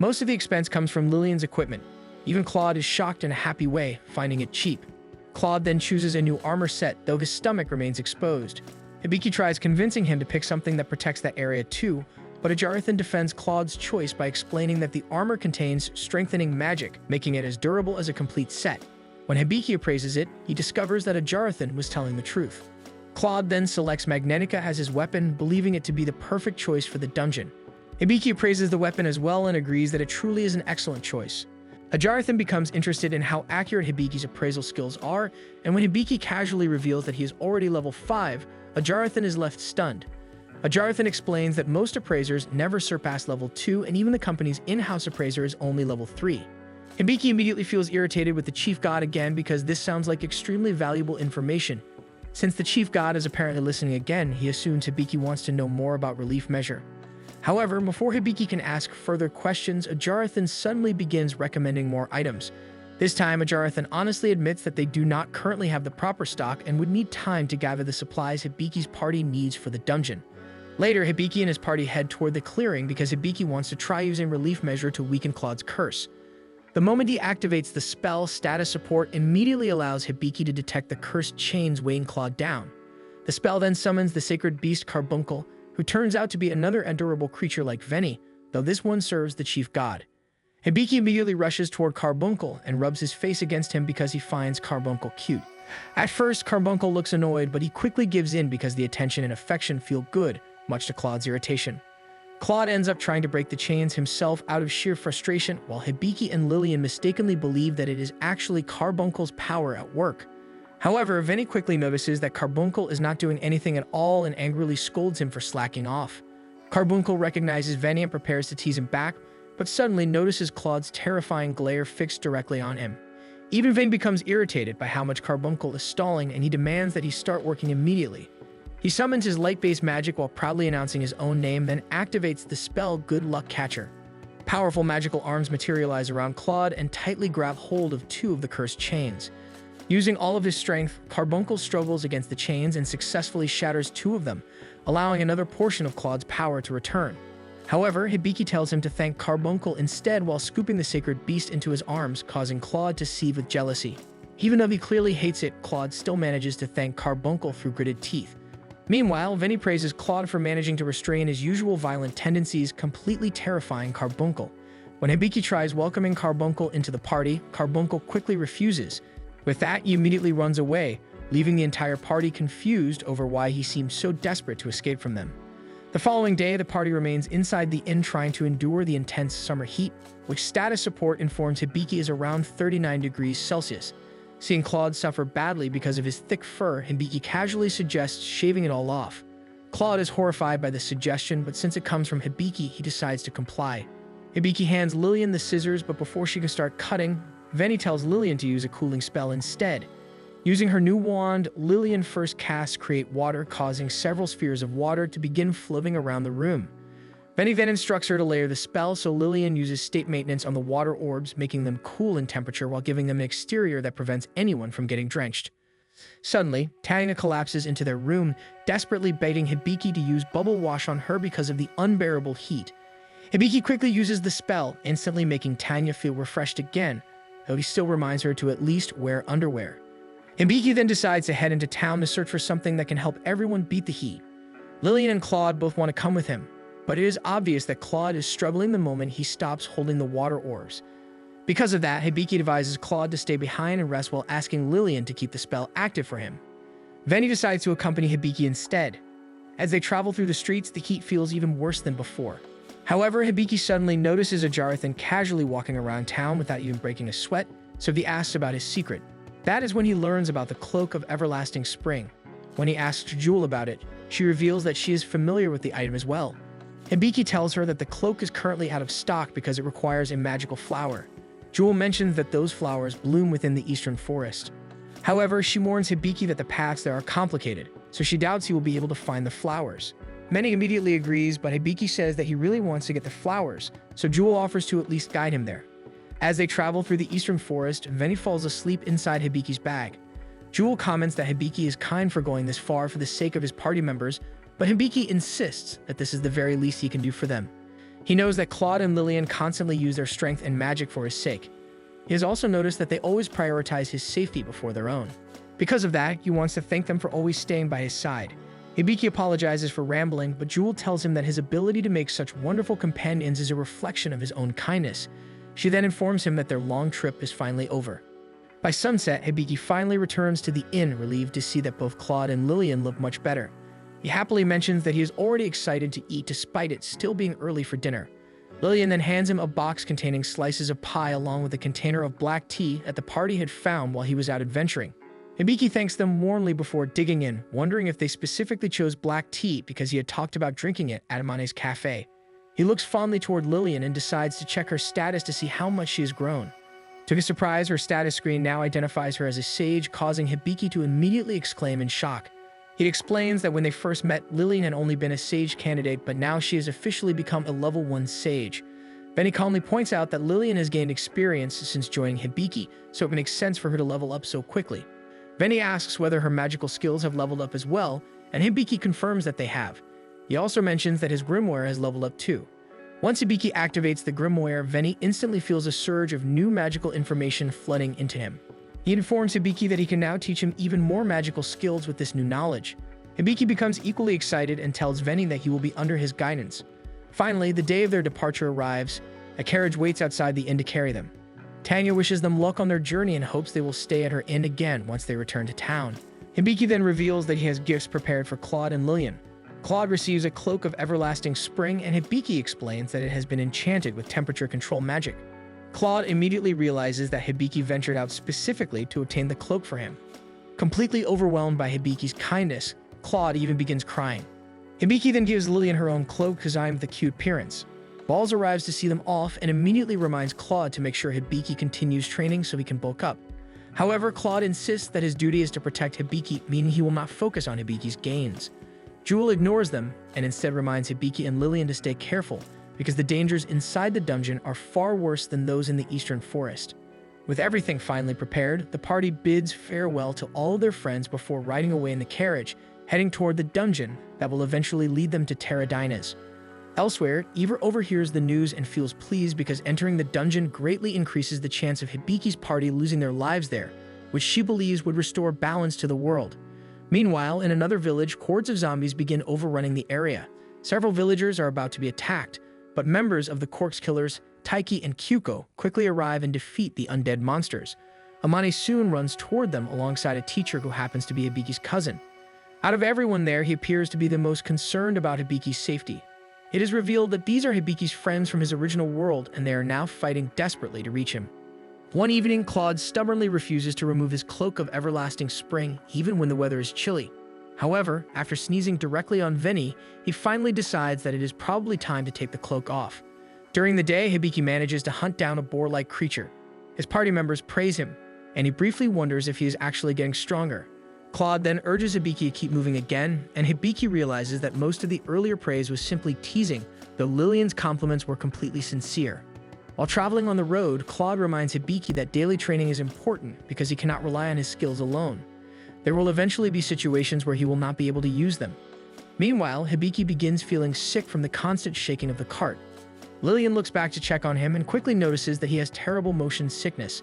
Most of the expense comes from Lillian's equipment. Even Claude is shocked in a happy way, finding it cheap. Claude then chooses a new armor set, though his stomach remains exposed. Hibiki tries convincing him to pick something that protects that area too, but Ajarathan defends Claude's choice by explaining that the armor contains strengthening magic, making it as durable as a complete set. When Hibiki appraises it, he discovers that Ajarathan was telling the truth. Claude then selects Magnetica as his weapon, believing it to be the perfect choice for the dungeon. Hibiki appraises the weapon as well and agrees that it truly is an excellent choice. Ajarathan becomes interested in how accurate Hibiki's appraisal skills are, and when Hibiki casually reveals that he is already level 5, Ajarathan is left stunned. Ajarathan explains that most appraisers never surpass level 2, and even the company's in-house appraiser is only level 3. Hibiki immediately feels irritated with the chief god again because this sounds like extremely valuable information. Since the chief god is apparently listening again, he assumes Hibiki wants to know more about relief measure. However, before Hibiki can ask further questions, Ajarathan suddenly begins recommending more items. This time, Ajarathan honestly admits that they do not currently have the proper stock and would need time to gather the supplies Hibiki's party needs for the dungeon. Later, Hibiki and his party head toward the clearing because Hibiki wants to try using relief measure to weaken Claude's curse. The moment he activates the spell, status support immediately allows Hibiki to detect the cursed chains weighing Claude down. The spell then summons the sacred beast Carbuncle, who turns out to be another adorable creature like Veni, though this one serves the chief god. Hibiki immediately rushes toward Carbuncle and rubs his face against him because he finds Carbuncle cute. At first, Carbuncle looks annoyed, but he quickly gives in because the attention and affection feel good, much to Claude's irritation. Claude ends up trying to break the chains himself out of sheer frustration, while Hibiki and Lillian mistakenly believe that it is actually Carbuncle's power at work. However, Veni quickly notices that Carbuncle is not doing anything at all and angrily scolds him for slacking off. Carbuncle recognizes Veni and prepares to tease him back, but suddenly notices Claude's terrifying glare fixed directly on him. Even Veni becomes irritated by how much Carbuncle is stalling, and he demands that he start working immediately. He summons his light-based magic while proudly announcing his own name, then activates the spell Good Luck Catcher. Powerful magical arms materialize around Claude and tightly grab hold of 2 of the cursed chains. Using all of his strength, Carbuncle struggles against the chains and successfully shatters 2 of them, allowing another portion of Claude's power to return. However, Hibiki tells him to thank Carbuncle instead while scooping the sacred beast into his arms, causing Claude to seethe with jealousy. Even though he clearly hates it, Claude still manages to thank Carbuncle through gritted teeth. Meanwhile, Veni praises Claude for managing to restrain his usual violent tendencies, completely terrifying Carbuncle. When Hibiki tries welcoming Carbuncle into the party, Carbuncle quickly refuses. With that, he immediately runs away, leaving the entire party confused over why he seems so desperate to escape from them. The following day, the party remains inside the inn trying to endure the intense summer heat, which status support informs Hibiki is around 39 degrees Celsius. Seeing Claude suffer badly because of his thick fur, Hibiki casually suggests shaving it all off. Claude is horrified by the suggestion, but since it comes from Hibiki, he decides to comply. Hibiki hands Lillian the scissors, but before she can start cutting, Veni tells Lillian to use a cooling spell instead. Using her new wand, Lillian first casts Create Water, causing several spheres of water to begin floating around the room. Veni then instructs her to layer the spell, so Lillian uses state maintenance on the water orbs, making them cool in temperature while giving them an exterior that prevents anyone from getting drenched. Suddenly, Tanya collapses into their room, desperately begging Hibiki to use bubble wash on her because of the unbearable heat. Hibiki quickly uses the spell, instantly making Tanya feel refreshed again, though he still reminds her to at least wear underwear. Hibiki then decides to head into town to search for something that can help everyone beat the heat. Lillian and Claude both want to come with him, but it is obvious that Claude is struggling the moment he stops holding the water orbs. Because of that, Hibiki advises Claude to stay behind and rest while asking Lillian to keep the spell active for him. Veni decides to accompany Hibiki instead. As they travel through the streets, the heat feels even worse than before. However, Hibiki suddenly notices Ajarathan casually walking around town without even breaking a sweat, so he asks about his secret. That is when he learns about the Cloak of Everlasting Spring. When he asks Jewel about it, she reveals that she is familiar with the item as well. Hibiki tells her that the cloak is currently out of stock because it requires a magical flower. Jewel mentions that those flowers bloom within the eastern forest. However, she warns Hibiki that the paths there are complicated, so she doubts he will be able to find the flowers. Many immediately agrees, but Hibiki says that he really wants to get the flowers, so Jewel offers to at least guide him there. As they travel through the eastern forest, Veni falls asleep inside Hibiki's bag. Jewel comments that Hibiki is kind for going this far for the sake of his party members, but Hibiki insists that this is the very least he can do for them. He knows that Claude and Lillian constantly use their strength and magic for his sake. He has also noticed that they always prioritize his safety before their own. Because of that, he wants to thank them for always staying by his side. Hibiki apologizes for rambling, but Jewel tells him that his ability to make such wonderful companions is a reflection of his own kindness. She then informs him that their long trip is finally over. By sunset, Hibiki finally returns to the inn, relieved to see that both Claude and Lillian look much better. He happily mentions that he is already excited to eat despite it still being early for dinner. Lillian then hands him a box containing slices of pie along with a container of black tea that the party had found while he was out adventuring. Hibiki thanks them warmly before digging in, wondering if they specifically chose black tea because he had talked about drinking it at Amane's cafe. He looks fondly toward Lillian and decides to check her status to see how much she has grown. To his surprise, her status screen now identifies her as a sage, causing Hibiki to immediately exclaim in shock. He explains that when they first met, Lillian had only been a sage candidate, but now she has officially become a level 1 sage. Veni calmly points out that Lillian has gained experience since joining Hibiki, so it makes sense for her to level up so quickly. Veni asks whether her magical skills have leveled up as well, and Hibiki confirms that they have. He also mentions that his grimoire has leveled up too. Once Hibiki activates the grimoire, Veni instantly feels a surge of new magical information flooding into him. He informs Hibiki that he can now teach him even more magical skills with this new knowledge. Hibiki becomes equally excited and tells Veni that he will be under his guidance. Finally, the day of their departure arrives. A carriage waits outside the inn to carry them. Tanya wishes them luck on their journey and hopes they will stay at her inn again once they return to town. Hibiki then reveals that he has gifts prepared for Claude and Lillian. Claude receives a cloak of everlasting spring, and Hibiki explains that it has been enchanted with temperature control magic. Claude immediately realizes that Hibiki ventured out specifically to obtain the cloak for him. Completely overwhelmed by Hibiki's kindness, Claude even begins crying. Hibiki then gives Lillian her own cloak designed with a cute appearance. Balls arrives to see them off and immediately reminds Claude to make sure Hibiki continues training so he can bulk up. However, Claude insists that his duty is to protect Hibiki, meaning he will not focus on Hibiki's gains. Jewel ignores them and instead reminds Hibiki and Lillian to stay careful, because the dangers inside the dungeon are far worse than those in the eastern forest. With everything finally prepared, the party bids farewell to all of their friends before riding away in the carriage, heading toward the dungeon that will eventually lead them to Terradina's. Elsewhere, Eva overhears the news and feels pleased because entering the dungeon greatly increases the chance of Hibiki's party losing their lives there, which she believes would restore balance to the world. Meanwhile, in another village, hordes of zombies begin overrunning the area. Several villagers are about to be attacked, but members of the Corpse Killers, Taiki and Kyuko, quickly arrive and defeat the undead monsters. Amane soon runs toward them alongside a teacher who happens to be Hibiki's cousin. Out of everyone there, he appears to be the most concerned about Hibiki's safety. It is revealed that these are Hibiki's friends from his original world, and they are now fighting desperately to reach him. One evening, Claude stubbornly refuses to remove his cloak of everlasting spring, even when the weather is chilly. However, after sneezing directly on Veni, he finally decides that it is probably time to take the cloak off. During the day, Hibiki manages to hunt down a boar-like creature. His party members praise him, and he briefly wonders if he is actually getting stronger. Claude then urges Hibiki to keep moving again, and Hibiki realizes that most of the earlier praise was simply teasing, though Lillian's compliments were completely sincere. While traveling on the road, Claude reminds Hibiki that daily training is important because he cannot rely on his skills alone. There will eventually be situations where he will not be able to use them. Meanwhile, Hibiki begins feeling sick from the constant shaking of the cart. Lillian looks back to check on him and quickly notices that he has terrible motion sickness.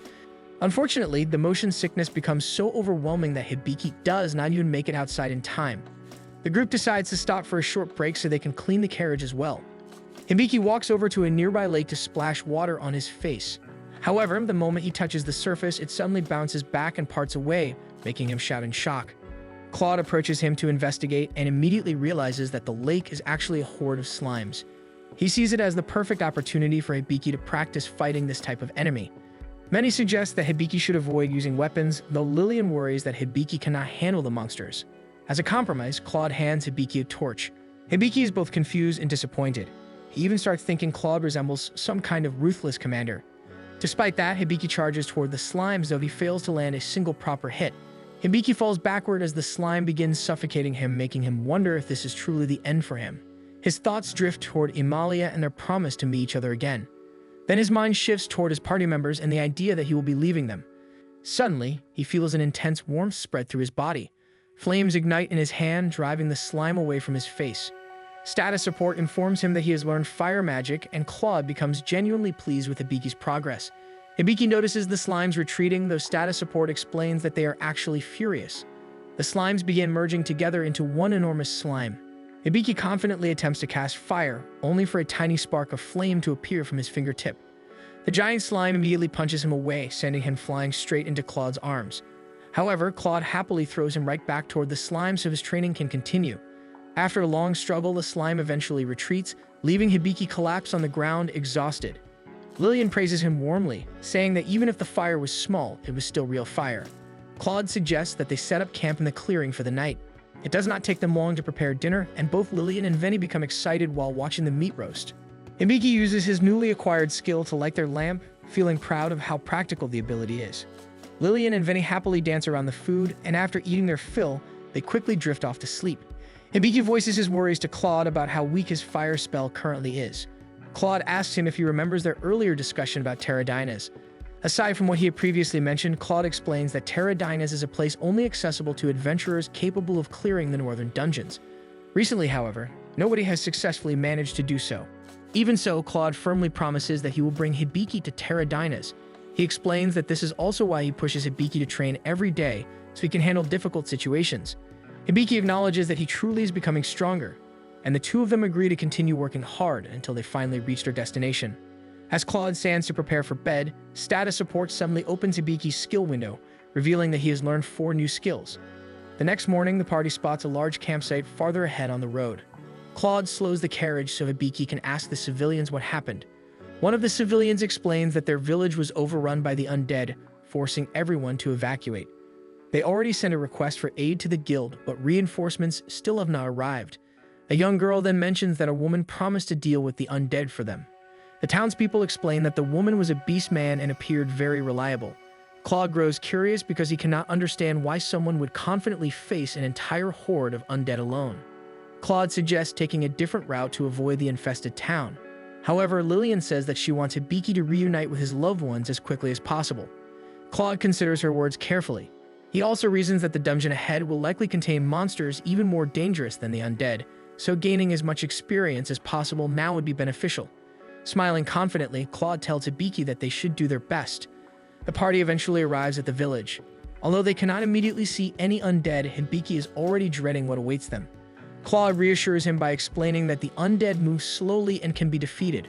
Unfortunately, the motion sickness becomes so overwhelming that Hibiki does not even make it outside in time. The group decides to stop for a short break so they can clean the carriage as well. Hibiki walks over to a nearby lake to splash water on his face. However, the moment he touches the surface, it suddenly bounces back and parts away, making him shout in shock. Claude approaches him to investigate and immediately realizes that the lake is actually a horde of slimes. He sees it as the perfect opportunity for Hibiki to practice fighting this type of enemy. Many suggest that Hibiki should avoid using weapons, though Lillian worries that Hibiki cannot handle the monsters. As a compromise, Claude hands Hibiki a torch. Hibiki is both confused and disappointed. He even starts thinking Claude resembles some kind of ruthless commander. Despite that, Hibiki charges toward the slimes, though he fails to land a single proper hit. Hibiki falls backward as the slime begins suffocating him, making him wonder if this is truly the end for him. His thoughts drift toward Imalia and their promise to meet each other again. Then his mind shifts toward his party members and the idea that he will be leaving them. Suddenly, he feels an intense warmth spread through his body. Flames ignite in his hand, driving the slime away from his face. Status support informs him that he has learned fire magic, and Claude becomes genuinely pleased with Hibiki's progress. Hibiki notices the slimes retreating, though status support explains that they are actually furious. The slimes begin merging together into one enormous slime. Hibiki confidently attempts to cast fire, only for a tiny spark of flame to appear from his fingertip. The giant slime immediately punches him away, sending him flying straight into Claude's arms. However, Claude happily throws him right back toward the slime so his training can continue. After a long struggle, the slime eventually retreats, leaving Hibiki collapsed on the ground, exhausted. Lillian praises him warmly, saying that even if the fire was small, it was still real fire. Claude suggests that they set up camp in the clearing for the night. It does not take them long to prepare dinner, and both Lillian and Veni become excited while watching the meat roast. Hibiki uses his newly acquired skill to light their lamp, feeling proud of how practical the ability is. Lillian and Veni happily dance around the food, and after eating their fill, they quickly drift off to sleep. Hibiki voices his worries to Claude about how weak his fire spell currently is. Claude asks him if he remembers their earlier discussion about Terradinas. Aside from what he had previously mentioned, Claude explains that Terradinas is a place only accessible to adventurers capable of clearing the northern dungeons. Recently, however, nobody has successfully managed to do so. Even so, Claude firmly promises that he will bring Hibiki to Terradinas. He explains that this is also why he pushes Hibiki to train every day, so he can handle difficult situations. Hibiki acknowledges that he truly is becoming stronger, and the two of them agree to continue working hard until they finally reach their destination. As Claude stands to prepare for bed, status support suddenly opens Hibiki's skill window, revealing that he has learned 4 new skills. The next morning, the party spots a large campsite farther ahead on the road. Claude slows the carriage so Hibiki can ask the civilians what happened. One of the civilians explains that their village was overrun by the undead, forcing everyone to evacuate. They already sent a request for aid to the guild, but reinforcements still have not arrived. A young girl then mentions that a woman promised to deal with the undead for them. The townspeople explain that the woman was a beast man and appeared very reliable. Claude grows curious because he cannot understand why someone would confidently face an entire horde of undead alone. Claude suggests taking a different route to avoid the infested town. However, Lillian says that she wants Hibiki to reunite with his loved ones as quickly as possible. Claude considers her words carefully. He also reasons that the dungeon ahead will likely contain monsters even more dangerous than the undead, so gaining as much experience as possible now would be beneficial. Smiling confidently, Claude tells Hibiki that they should do their best. The party eventually arrives at the village. Although they cannot immediately see any undead, Hibiki is already dreading what awaits them. Claude reassures him by explaining that the undead move slowly and can be defeated.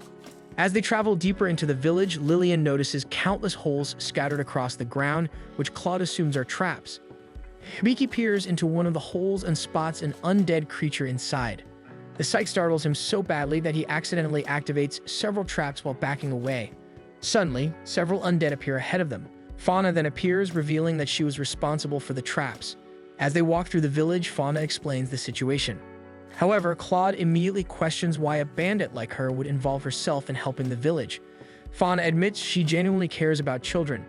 As they travel deeper into the village, Lillian notices countless holes scattered across the ground, which Claude assumes are traps. Hibiki peers into one of the holes and spots an undead creature inside. The sight startles him so badly that he accidentally activates several traps while backing away. Suddenly, several undead appear ahead of them. Fauna then appears, revealing that she was responsible for the traps. As they walk through the village, Fauna explains the situation. However, Claude immediately questions why a bandit like her would involve herself in helping the village. Fauna admits she genuinely cares about children.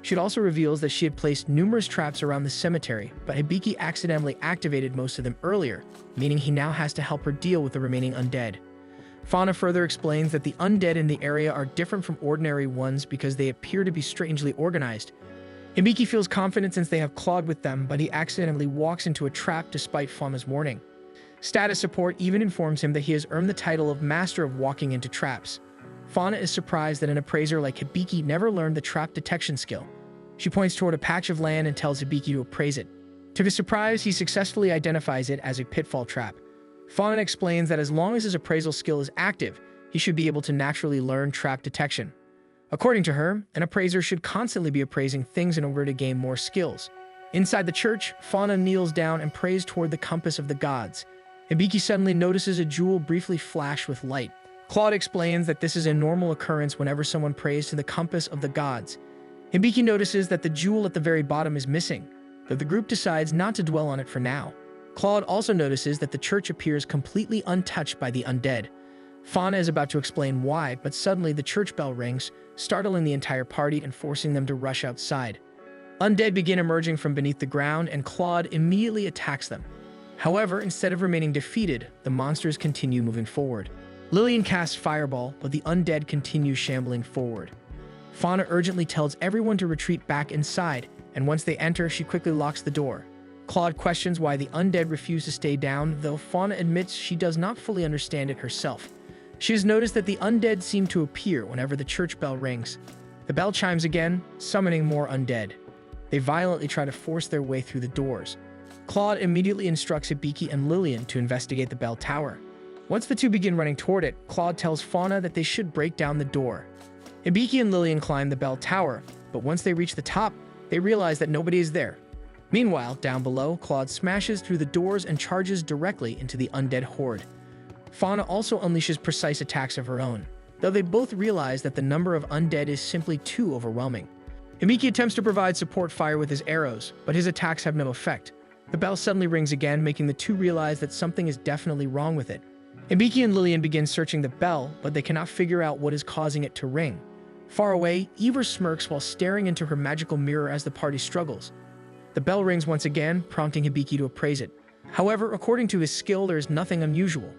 She also reveals that she had placed numerous traps around the cemetery, but Hibiki accidentally activated most of them earlier, meaning he now has to help her deal with the remaining undead. Fauna further explains that the undead in the area are different from ordinary ones because they appear to be strangely organized. Hibiki feels confident since they have Claude with them, but he accidentally walks into a trap despite Fauna's warning. Status support even informs him that he has earned the title of Master of Walking into Traps. Fauna is surprised that an appraiser like Hibiki never learned the trap detection skill. She points toward a patch of land and tells Hibiki to appraise it. To his surprise, he successfully identifies it as a pitfall trap. Fauna explains that as long as his appraisal skill is active, he should be able to naturally learn trap detection. According to her, an appraiser should constantly be appraising things in order to gain more skills. Inside the church, Fauna kneels down and prays toward the compass of the gods. Hibiki suddenly notices a jewel briefly flash with light. Claude explains that this is a normal occurrence whenever someone prays to the compass of the gods. Hibiki notices that the jewel at the very bottom is missing, though the group decides not to dwell on it for now. Claude also notices that the church appears completely untouched by the undead. Fauna is about to explain why, but suddenly the church bell rings, startling the entire party and forcing them to rush outside. Undead begin emerging from beneath the ground, and Claude immediately attacks them. However, instead of remaining defeated, the monsters continue moving forward. Lillian casts Fireball, but the undead continue shambling forward. Fauna urgently tells everyone to retreat back inside, and once they enter, she quickly locks the door. Claude questions why the undead refuse to stay down, though Fauna admits she does not fully understand it herself. She has noticed that the undead seem to appear whenever the church bell rings. The bell chimes again, summoning more undead. They violently try to force their way through the doors. Claude immediately instructs Hibiki and Lillian to investigate the bell tower. Once the two begin running toward it, Claude tells Fauna that they should break down the door. Hibiki and Lillian climb the bell tower, but once they reach the top, they realize that nobody is there. Meanwhile, down below, Claude smashes through the doors and charges directly into the undead horde. Fauna also unleashes precise attacks of her own, though they both realize that the number of undead is simply too overwhelming. Hibiki attempts to provide support fire with his arrows, but his attacks have no effect. The bell suddenly rings again, making the two realize that something is definitely wrong with it. Hibiki and Lillian begin searching the bell, but they cannot figure out what is causing it to ring. Far away, Eva smirks while staring into her magical mirror as the party struggles. The bell rings once again, prompting Hibiki to appraise it. However, according to his skill, there is nothing unusual.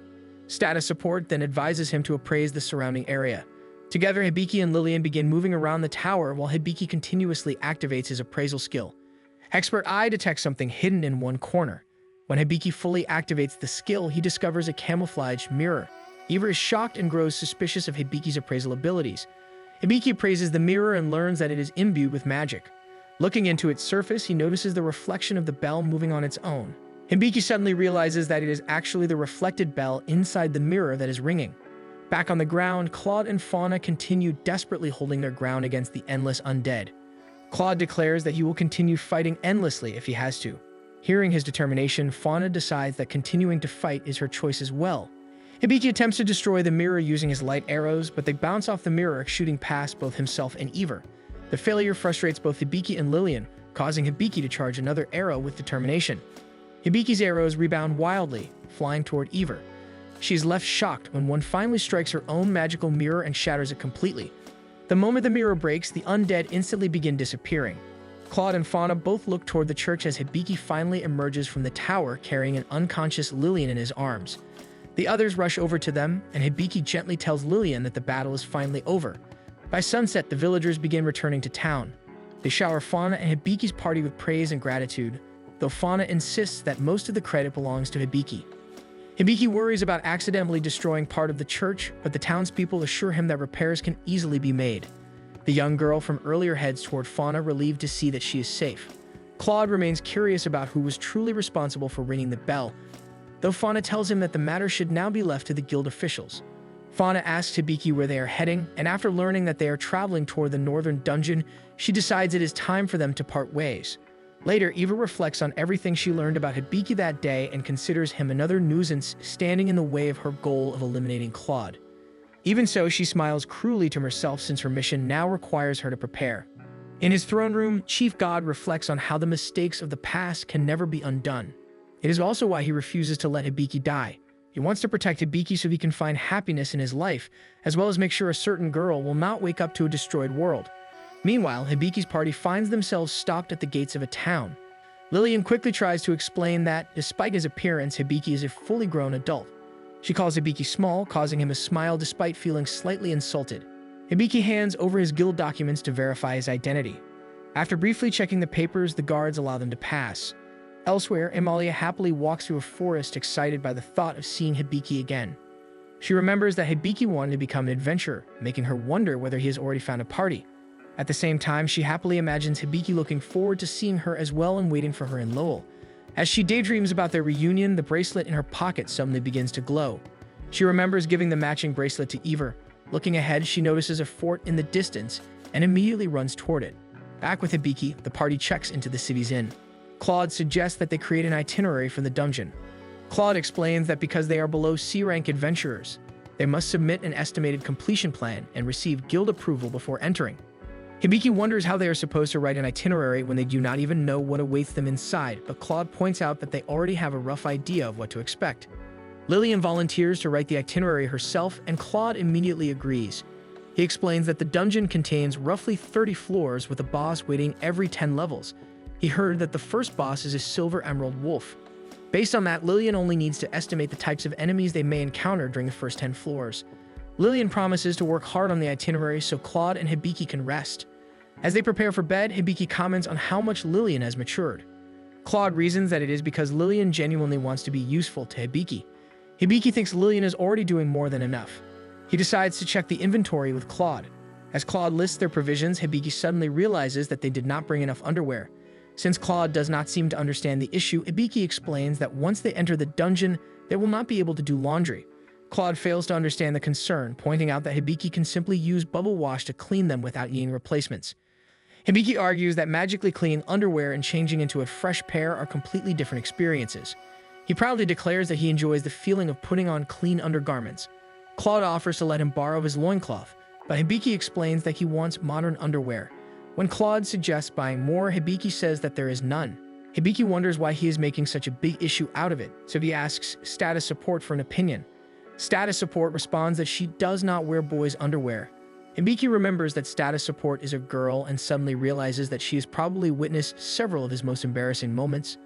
Status support then advises him to appraise the surrounding area. Together, Hibiki and Lillian begin moving around the tower while Hibiki continuously activates his appraisal skill. Expert Eye detects something hidden in one corner. When Hibiki fully activates the skill, he discovers a camouflaged mirror. Eva is shocked and grows suspicious of Hibiki's appraisal abilities. Hibiki appraises the mirror and learns that it is imbued with magic. Looking into its surface, he notices the reflection of the bell moving on its own. Hibiki suddenly realizes that it is actually the reflected bell inside the mirror that is ringing. Back on the ground, Claude and Fauna continue desperately holding their ground against the endless undead. Claude declares that he will continue fighting endlessly if he has to. Hearing his determination, Fauna decides that continuing to fight is her choice as well. Hibiki attempts to destroy the mirror using his light arrows, but they bounce off the mirror, shooting past both himself and Eva. The failure frustrates both Hibiki and Lillian, causing Hibiki to charge another arrow with determination. Hibiki's arrows rebound wildly, flying toward Eva. She is left shocked when one finally strikes her own magical mirror and shatters it completely. The moment the mirror breaks, the undead instantly begin disappearing. Claude and Fauna both look toward the church as Hibiki finally emerges from the tower carrying an unconscious Lillian in his arms. The others rush over to them, and Hibiki gently tells Lillian that the battle is finally over. By sunset, the villagers begin returning to town. They shower Fauna and Hibiki's party with praise and gratitude, though Fauna insists that most of the credit belongs to Hibiki. Hibiki worries about accidentally destroying part of the church, but the townspeople assure him that repairs can easily be made. The young girl from earlier heads toward Fauna, relieved to see that she is safe. Claude remains curious about who was truly responsible for ringing the bell, though Fauna tells him that the matter should now be left to the guild officials. Fauna asks Hibiki where they are heading, and after learning that they are traveling toward the northern dungeon, she decides it is time for them to part ways. Later, Eva reflects on everything she learned about Hibiki that day and considers him another nuisance standing in the way of her goal of eliminating Claude. Even so, she smiles cruelly to herself since her mission now requires her to prepare. In his throne room, Chief God reflects on how the mistakes of the past can never be undone. It is also why he refuses to let Hibiki die. He wants to protect Hibiki so he can find happiness in his life, as well as make sure a certain girl will not wake up to a destroyed world. Meanwhile, Hibiki's party finds themselves stopped at the gates of a town. Lillian quickly tries to explain that, despite his appearance, Hibiki is a fully grown adult. She calls Hibiki small, causing him a smile despite feeling slightly insulted. Hibiki hands over his guild documents to verify his identity. After briefly checking the papers, the guards allow them to pass. Elsewhere, Amalia happily walks through a forest, excited by the thought of seeing Hibiki again. She remembers that Hibiki wanted to become an adventurer, making her wonder whether he has already found a party. At the same time, she happily imagines Hibiki looking forward to seeing her as well and waiting for her in Lowell. As she daydreams about their reunion, the bracelet in her pocket suddenly begins to glow. She remembers giving the matching bracelet to Ivor. Looking ahead, she notices a fort in the distance and immediately runs toward it. Back with Hibiki, the party checks into the city's inn. Claude suggests that they create an itinerary for the dungeon. Claude explains that because they are below C-rank adventurers, they must submit an estimated completion plan and receive guild approval before entering. Hibiki wonders how they are supposed to write an itinerary when they do not even know what awaits them inside, but Claude points out that they already have a rough idea of what to expect. Lillian volunteers to write the itinerary herself, and Claude immediately agrees. He explains that the dungeon contains roughly 30 floors with a boss waiting every 10 levels. He heard that the first boss is a silver emerald wolf. Based on that, Lillian only needs to estimate the types of enemies they may encounter during the first 10 floors. Lillian promises to work hard on the itinerary so Claude and Hibiki can rest. As they prepare for bed, Hibiki comments on how much Lillian has matured. Claude reasons that it is because Lillian genuinely wants to be useful to Hibiki. Hibiki thinks Lillian is already doing more than enough. He decides to check the inventory with Claude. As Claude lists their provisions, Hibiki suddenly realizes that they did not bring enough underwear. Since Claude does not seem to understand the issue, Hibiki explains that once they enter the dungeon, they will not be able to do laundry. Claude fails to understand the concern, pointing out that Hibiki can simply use bubble wash to clean them without needing replacements. Hibiki argues that magically cleaning underwear and changing into a fresh pair are completely different experiences. He proudly declares that he enjoys the feeling of putting on clean undergarments. Claude offers to let him borrow his loincloth, but Hibiki explains that he wants modern underwear. When Claude suggests buying more, Hibiki says that there is none. Hibiki wonders why he is making such a big issue out of it, so he asks Status Support for an opinion. Status Support responds that she does not wear boys' underwear. Hibiki remembers that Status Support is a girl and suddenly realizes that she has probably witnessed several of his most embarrassing moments.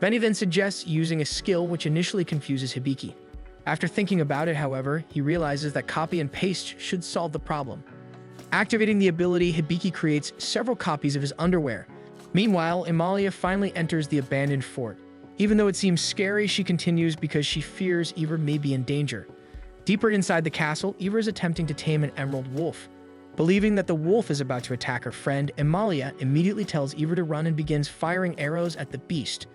Benny then suggests using a skill which initially confuses Hibiki. After thinking about it, however, he realizes that copy and paste should solve the problem. Activating the ability, Hibiki creates several copies of his underwear. Meanwhile, Amalia finally enters the abandoned fort. Even though it seems scary, she continues because she fears Ivor may be in danger. Deeper inside the castle, Ivor is attempting to tame an emerald wolf. Believing that the wolf is about to attack her friend, Amalia immediately tells Ivor to run and begins firing arrows at the beast.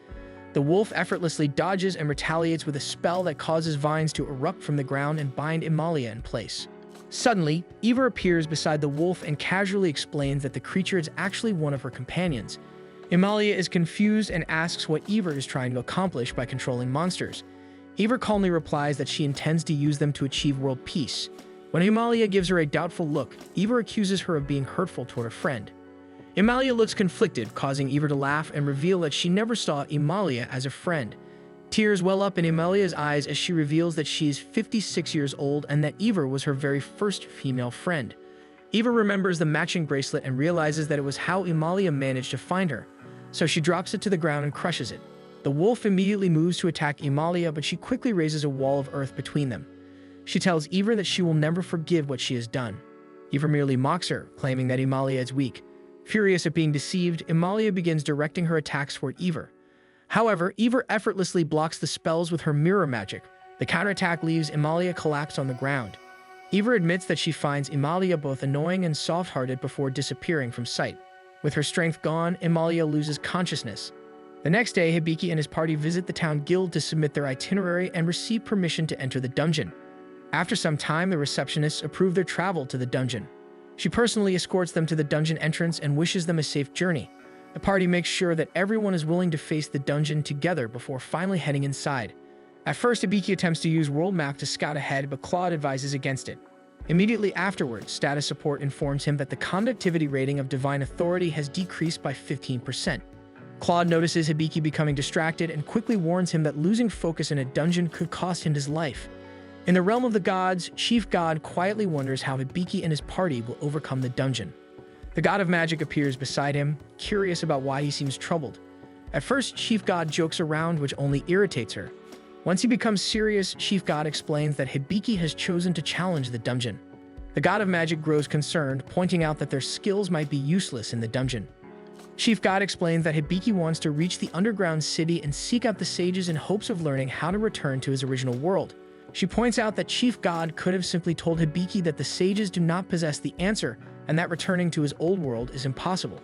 The wolf effortlessly dodges and retaliates with a spell that causes vines to erupt from the ground and bind Amalia in place. Suddenly, Ivor appears beside the wolf and casually explains that the creature is actually one of her companions. Amalia is confused and asks what Ivor is trying to accomplish by controlling monsters. Ivor calmly replies that she intends to use them to achieve world peace. When Amalia gives her a doubtful look, Ivor accuses her of being hurtful toward her friend. Amalia looks conflicted, causing Ivor to laugh and reveal that she never saw Amalia as a friend. Tears well up in Amalia's eyes as she reveals that she is 56 years old and that Ivor was her very first female friend. Ivor remembers the matching bracelet and realizes that it was how Amalia managed to find her, so she drops it to the ground and crushes it. The wolf immediately moves to attack Amalia, but she quickly raises a wall of earth between them. She tells Ivor that she will never forgive what she has done. Ivor merely mocks her, claiming that Amalia is weak. Furious at being deceived, Amalia begins directing her attacks toward Ivor. However, Ivor effortlessly blocks the spells with her mirror magic. The counterattack leaves Amalia collapsed on the ground. Ivor admits that she finds Amalia both annoying and soft-hearted before disappearing from sight. With her strength gone, Amalia loses consciousness. The next day, Hibiki and his party visit the town guild to submit their itinerary and receive permission to enter the dungeon. After some time, the receptionists approve their travel to the dungeon. She personally escorts them to the dungeon entrance and wishes them a safe journey. The party makes sure that everyone is willing to face the dungeon together before finally heading inside. At first, Hibiki attempts to use World Map to scout ahead, but Claude advises against it. Immediately afterwards, Status Support informs him that the conductivity rating of Divine Authority has decreased by 15%. Claude notices Hibiki becoming distracted and quickly warns him that losing focus in a dungeon could cost him his life. In the realm of the gods, Chief God quietly wonders how Hibiki and his party will overcome the dungeon. The god of magic appears beside him, curious about why he seems troubled. At first, Chief God jokes around, which only irritates her. Once he becomes serious, Chief God explains that Hibiki has chosen to challenge the dungeon. The god of magic grows concerned, pointing out that their skills might be useless in the dungeon. Chief God explains that Hibiki wants to reach the underground city and seek out the sages in hopes of learning how to return to his original world. She points out that Chief God could have simply told Hibiki that the sages do not possess the answer and that returning to his old world is impossible.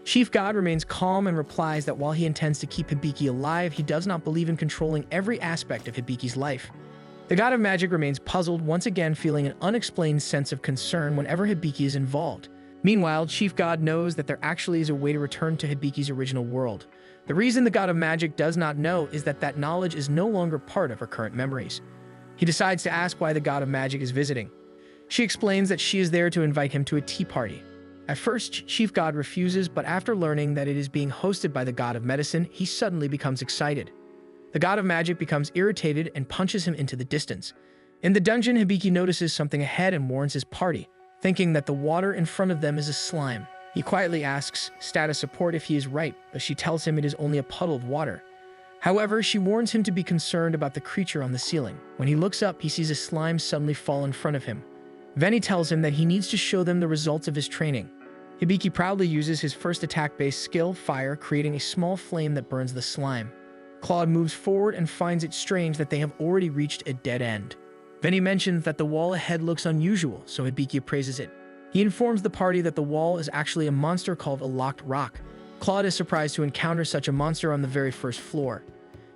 Chief God remains calm and replies that while he intends to keep Hibiki alive, he does not believe in controlling every aspect of Hibiki's life. The god of magic remains puzzled, once again feeling an unexplained sense of concern whenever Hibiki is involved. Meanwhile, Chief God knows that there actually is a way to return to Hibiki's original world. The reason the god of magic does not know is that knowledge is no longer part of her current memories. He decides to ask why the god of magic is visiting. She explains that she is there to invite him to a tea party. At first, Chief God refuses, but after learning that it is being hosted by the god of medicine, he suddenly becomes excited. The god of magic becomes irritated and punches him into the distance. In the dungeon, Hibiki notices something ahead and warns his party, thinking that the water in front of them is a slime. He quietly asks status support if he is right, but she tells him it is only a puddle of water. However, she warns him to be concerned about the creature on the ceiling. When he looks up, he sees a slime suddenly fall in front of him. Veni tells him that he needs to show them the results of his training. Hibiki proudly uses his first attack-based skill, fire, creating a small flame that burns the slime. Claude moves forward and finds it strange that they have already reached a dead end. Veni mentions that the wall ahead looks unusual, so Hibiki appraises it. He informs the party that the wall is actually a monster called a locked rock. Claude is surprised to encounter such a monster on the very first floor.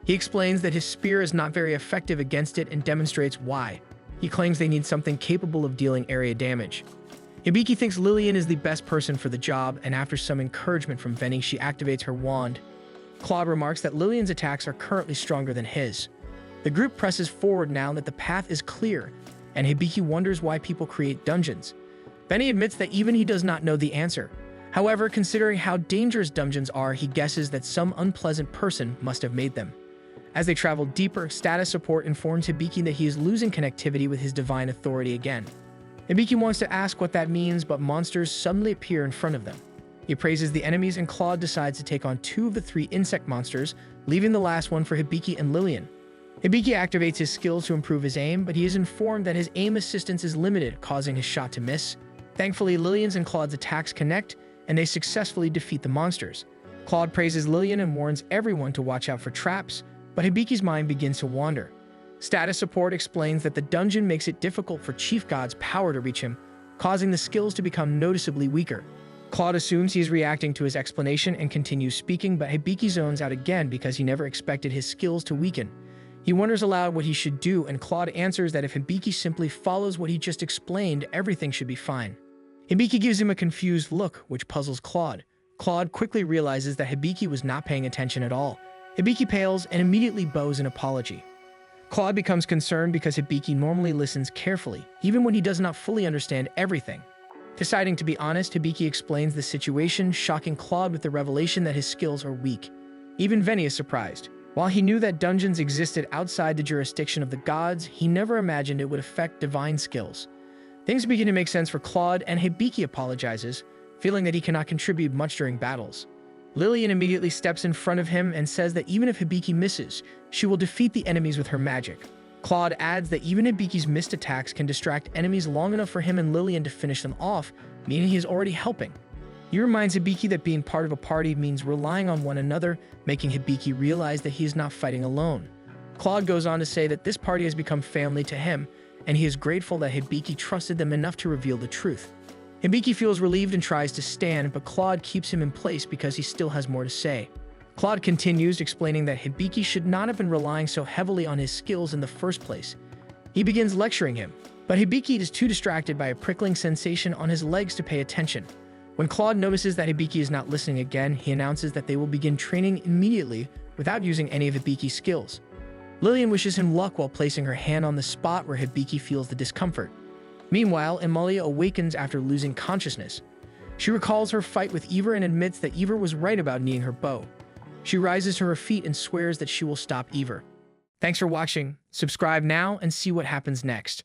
He explains that his spear is not very effective against it and demonstrates why. He claims they need something capable of dealing area damage. Hibiki thinks Lillian is the best person for the job, and after some encouragement from Veni, she activates her wand. Claude remarks that Lillian's attacks are currently stronger than his. The group presses forward now that the path is clear, and Hibiki wonders why people create dungeons. Veni admits that even he does not know the answer. However, considering how dangerous dungeons are, he guesses that some unpleasant person must have made them. As they travel deeper, status support informs Hibiki that he is losing connectivity with his divine authority again. Hibiki wants to ask what that means, but monsters suddenly appear in front of them. He praises the enemies, and Claude decides to take on 2 of the 3 insect monsters, leaving the last one for Hibiki and Lillian. Hibiki activates his skills to improve his aim, but he is informed that his aim assistance is limited, causing his shot to miss. Thankfully, Lillian's and Claude's attacks connect, and they successfully defeat the monsters. Claude praises Lillian and warns everyone to watch out for traps, but Hibiki's mind begins to wander. Status support explains that the dungeon makes it difficult for Chief God's power to reach him, causing the skills to become noticeably weaker. Claude assumes he is reacting to his explanation and continues speaking, but Hibiki zones out again because he never expected his skills to weaken. He wonders aloud what he should do, and Claude answers that if Hibiki simply follows what he just explained, everything should be fine. Hibiki gives him a confused look, which puzzles Claude. Claude quickly realizes that Hibiki was not paying attention at all. Hibiki pales and immediately bows an apology. Claude becomes concerned because Hibiki normally listens carefully, even when he does not fully understand everything. Deciding to be honest, Hibiki explains the situation, shocking Claude with the revelation that his skills are weak. Even Veni is surprised. While he knew that dungeons existed outside the jurisdiction of the gods, he never imagined it would affect divine skills. Things begin to make sense for Claude, and Hibiki apologizes, feeling that he cannot contribute much during battles. Lillian immediately steps in front of him and says that even if Hibiki misses, she will defeat the enemies with her magic. Claude adds that even Hibiki's missed attacks can distract enemies long enough for him and Lillian to finish them off, meaning he is already helping. He reminds Hibiki that being part of a party means relying on one another, making Hibiki realize that he is not fighting alone. Claude goes on to say that this party has become family to him, and he is grateful that Hibiki trusted them enough to reveal the truth. Hibiki feels relieved and tries to stand, but Claude keeps him in place because he still has more to say. Claude continues, explaining that Hibiki should not have been relying so heavily on his skills in the first place. He begins lecturing him, but Hibiki is too distracted by a prickling sensation on his legs to pay attention. When Claude notices that Hibiki is not listening again, he announces that they will begin training immediately without using any of Hibiki's skills. Lillian wishes him luck while placing her hand on the spot where Hibiki feels the discomfort. Meanwhile, Emilia awakens after losing consciousness. She recalls her fight with Ever and admits that Ever was right about needing her bow. She rises to her feet and swears that she will stop Ever. Thanks for watching. Subscribe now and see what happens next.